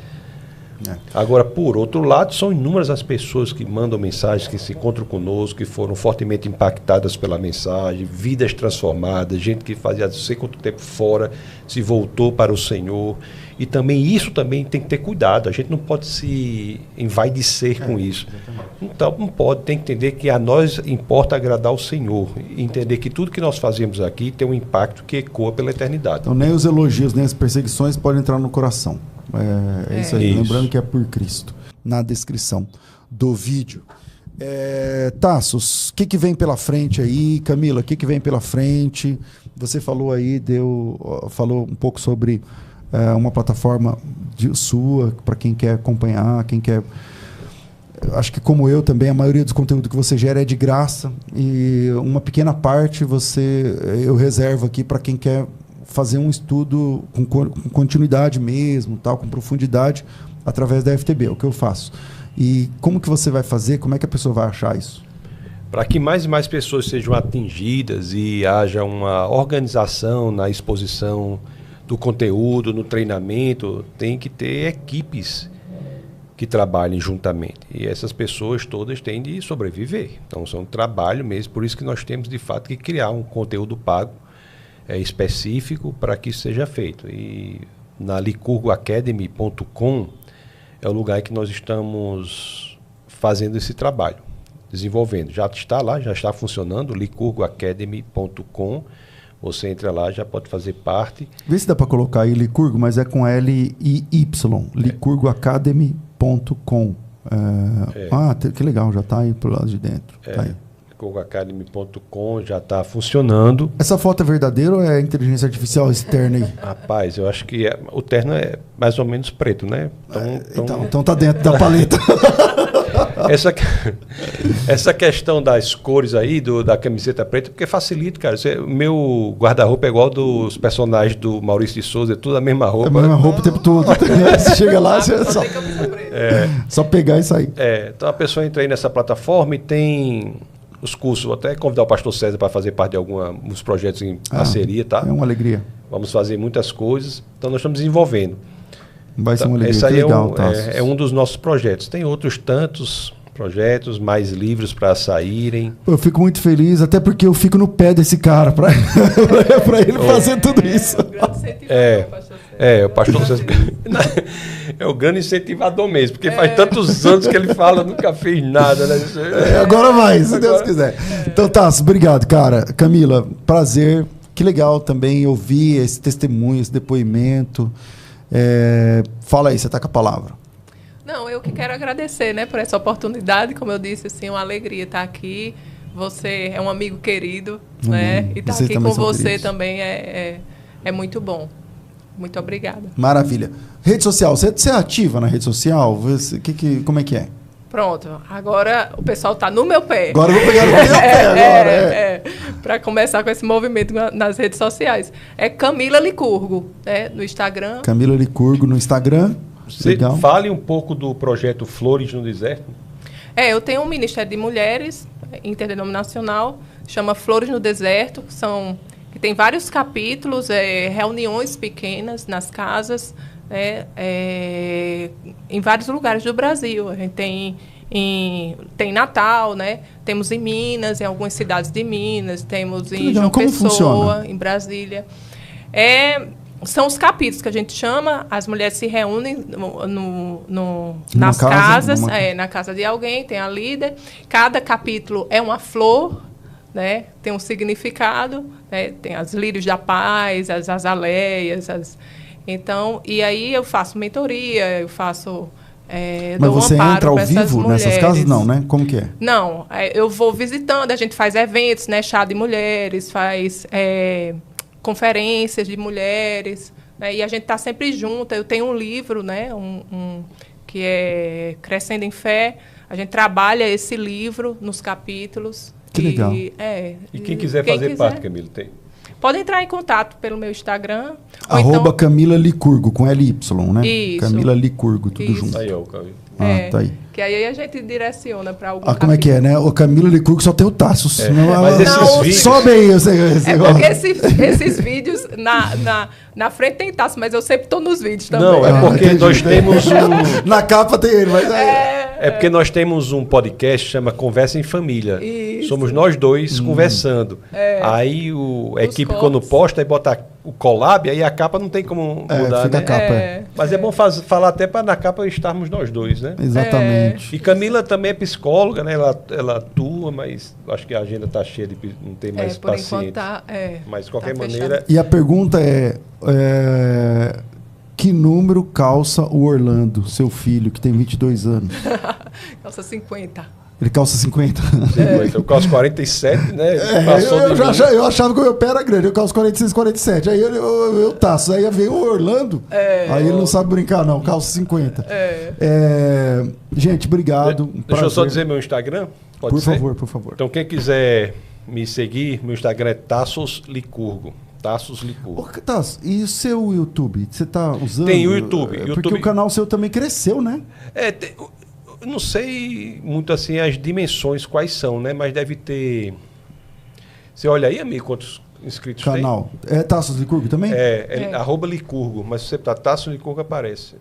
Agora, por outro lado, são inúmeras as pessoas que mandam mensagens, que se encontram conosco, que foram fortemente impactadas pela mensagem, vidas transformadas, gente que fazia não sei quanto tempo fora, se voltou para o Senhor. E também isso também tem que ter cuidado. A gente não pode se envaidecer com isso. Então, não pode. Tem que entender que a nós importa agradar o Senhor. E entender que tudo que nós fazemos aqui tem um impacto que ecoa pela eternidade. Então, nem os elogios, nem as perseguições podem entrar no coração. É isso aí. Isso. Lembrando que é por Cristo. Na descrição do vídeo. Tassos, o que vem pela frente aí? Camila, o que vem pela frente? Você falou aí, falou um pouco sobre... uma plataforma sua, para quem quer acompanhar, quem quer... Acho que como eu também, a maioria dos conteúdos que você gera é de graça e uma pequena parte eu reservo aqui para quem quer fazer um estudo com continuidade mesmo, tal, com profundidade, através da FTB, é o que eu faço. E como que você vai fazer? Como é que a pessoa vai achar isso? Para que mais e mais pessoas sejam atingidas e haja uma organização na exposição do conteúdo, no treinamento, tem que ter equipes que trabalhem juntamente. E essas pessoas todas têm de sobreviver. Então, são um trabalho mesmo, por isso que nós temos, de fato, que criar um conteúdo pago específico para que isso seja feito. E na licurgoacademy.com é o lugar que nós estamos fazendo esse trabalho, desenvolvendo. Já está lá, já está funcionando, licurgoacademy.com. Você entra lá, já pode fazer parte. Vê se dá para colocar aí Licurgo, mas é com L-I-Y. Licurgoacademy.com. Que legal, já está aí pro lado de dentro. Tá aí. Likurgoacademy.com já está funcionando. Essa foto é verdadeira ou é inteligência artificial externa aí? Rapaz, eu acho que o terno é mais ou menos preto, né? Então tá dentro da paleta. Essa questão das cores aí, da camiseta preta, porque facilita, cara. O meu guarda-roupa é igual dos personagens do Maurício de Souza, é tudo a mesma roupa. É a mesma roupa o tempo todo. Você chega lá, você só pegar e sair. Então a pessoa entra aí nessa plataforma e tem os cursos. Vou até convidar o pastor César para fazer parte de alguns projetos em parceria, tá? É uma alegria. Vamos fazer muitas coisas. Então nós estamos desenvolvendo. Vai ser uma alegria. Esse aí legal, é um dos nossos projetos. Tem outros tantos projetos, mais livros para saírem. Eu fico muito feliz, até porque eu fico no pé desse cara para ele fazer tudo isso. O pastor César é o grande incentivador mesmo, porque faz tantos anos que ele fala, nunca fez nada, né? Agora vai, se Deus quiser. Então, Tasso, obrigado, cara. Camila, prazer. Que legal também ouvir esse testemunho, esse depoimento. Fala aí, você está com a palavra. Não, eu que quero agradecer, né, por essa oportunidade. Como eu disse, assim, uma alegria estar aqui. Você é um amigo querido, né? E estar aqui com você queridos. Também é muito bom. Muito obrigada. Maravilha. Rede social, você é ativa na rede social? Como é que é? Pronto, agora o pessoal está no meu pé. Agora eu vou pegar no meu pé agora. Para começar com esse movimento nas redes sociais. É Camila Licurgo, né, no Instagram. Camila Licurgo no Instagram. Legal. Fale um pouco do projeto Flores no Deserto. Eu tenho um Ministério de Mulheres interdenominacional, chama Flores no Deserto, que tem vários capítulos, reuniões pequenas nas casas, em vários lugares do Brasil. A gente tem em Natal, né? Temos em Minas, em algumas cidades de Minas, temos em João Pessoa, em Brasília. São os capítulos que a gente chama, as mulheres se reúnem nas casas, na casa de alguém, tem a líder. Cada capítulo é uma flor, né? Tem um significado, né? Tem as lírios da paz, as azaleias, então, e aí eu faço mentoria, eu faço... Mas você entra ao vivo nessas casas? Não, né? Como que é? Não, eu vou visitando, a gente faz eventos, né? Chá de mulheres, faz... conferências de mulheres, né? E a gente está sempre junto. Eu tenho um livro, né? Que é Crescendo em Fé. A gente trabalha esse livro nos capítulos. Que legal. E quem quiser fazer parte, Camila, tem? Pode entrar em contato pelo meu Instagram. @ Camila Licurgo, com LY, né? Isso. Camila Licurgo, tudo junto. Aí, Camila. Tá aí. Que aí a gente direciona para algum como é que é, né? O Camila Licurgo só tem o Tasso. Mas esses vídeos... Sobe aí. Porque esses vídeos, na frente tem Tasso, mas eu sempre estou nos vídeos também. Não, é porque nós temos Na capa tem ele, mas... É porque nós temos um podcast que chama Conversa em Família. Isso. Somos nós dois conversando. Aí a equipe, quando posta, aí bota o collab, aí a capa não tem como mudar, fica né? A capa, Mas é bom falar até para na capa estarmos nós dois, né? Exatamente. E Camila também é psicóloga, né? Ela atua, mas acho que a agenda está cheia, não tem mais por paciente. Enquanto mas de qualquer maneira... E a pergunta que número calça o Orlando, seu filho, que tem 22 anos? Calça 50. Ele calça 50? Eu calço 47, né? Eu achava que o meu pé era grande, eu calço 46, 47. Aí eu Tasso, aí veio o Orlando, aí ele não sabe brincar não, calça 50. Gente, obrigado. Deixa eu só dizer meu Instagram, pode ser? Por favor. Então quem quiser me seguir, meu Instagram é Tassos Licurgo. Tassos Licurgo. Tasso, e o seu YouTube? Você está usando? Tem o YouTube. Porque o canal seu também cresceu, né? Eu não sei muito assim as dimensões quais são, né? Mas deve ter... Você olha aí, amigo, quantos inscritos canal. tem? É Tassos Licurgo também? @Licurgo, mas se você botar Tassos Licurgo aparece.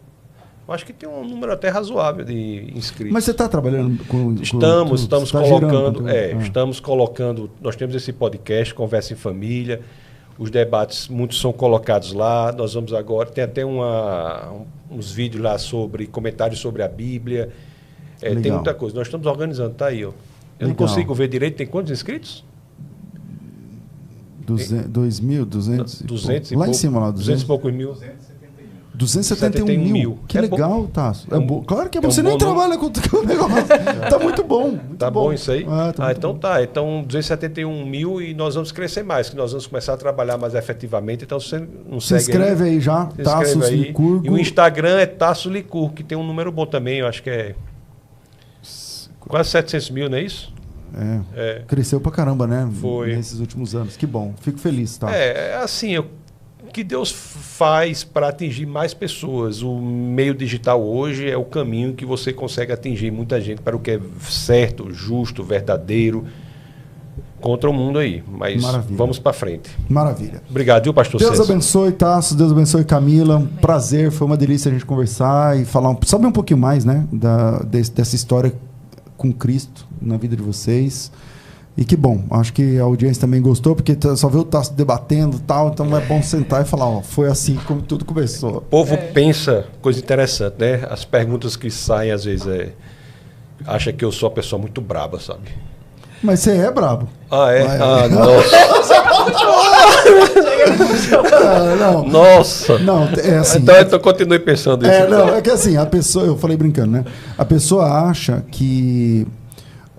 Eu acho que tem um número até razoável de inscritos. Mas você está trabalhando com... Estamos colocando... Estamos colocando... Nós temos esse podcast, Conversa em Família. Os debates, muitos são colocados lá. Nós vamos agora... Tem até uns vídeos lá sobre... Comentários sobre a Bíblia. Tem muita coisa. Nós estamos organizando. Tá aí, ó. Eu não consigo ver direito. Tem quantos inscritos? 2.200 200 e lá pouco, em cima, lá. 200 e poucos mil. 271 mil. Que legal, Tasso. Claro que é bom. Você nem trabalha com o negócio. Tá muito bom. Tá bom isso aí? Então bom. Tá. Então, 271 mil e nós vamos crescer mais, que nós vamos começar a trabalhar mais efetivamente. Então, se você não segue... Se inscreve aí já, Tasso Licurgo. E o Instagram é Tasso Licurgo, que tem um número bom também, eu acho que é quase 700 mil, não é isso? Cresceu pra caramba, né? Foi. Nesses últimos anos. Que bom. Fico feliz, tá? Assim, que Deus faz para atingir mais pessoas. O meio digital hoje é o caminho que você consegue atingir muita gente para o que é certo, justo, verdadeiro, contra o mundo aí. Mas vamos para frente. Maravilha. Obrigado, viu, pastor Deus César? abençoe, Tasso. Deus abençoe, Camila. Prazer, foi uma delícia a gente conversar e falar, saber um pouquinho mais, né, dessa história com Cristo na vida de vocês. E que bom, acho que a audiência também gostou, porque só vê o Tasso debatendo e tal, então é bom sentar e falar, foi assim como tudo começou. O povo pensa, coisa interessante, né? As perguntas que saem, às vezes, acha que eu sou uma pessoa muito braba, sabe? Mas você é brabo. Nossa. Não. Nossa. Não, é assim. Então continue pensando isso. É que assim, a pessoa, eu falei brincando, né? A pessoa acha que,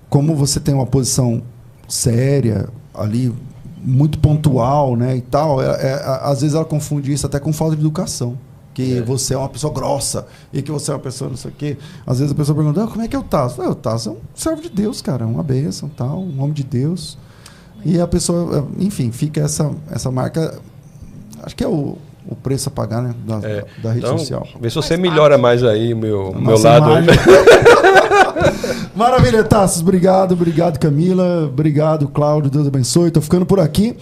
como você tem uma posição séria ali, muito pontual, né, e tal, às vezes ela confunde isso até com falta de educação, que você é uma pessoa grossa e que você é uma pessoa não sei o quê. Às vezes a pessoa pergunta, como é que é o Tasso? O Tasso é um servo de Deus, cara, uma bênção, tal, um homem de Deus. E a pessoa, enfim, fica essa marca, acho que é o preço a pagar, né, da rede social. Vê se você melhora mais aí o meu lado. Maravilha, Tassos. Obrigado, Camila. Obrigado, Cláudio. Deus abençoe. Tô ficando por aqui.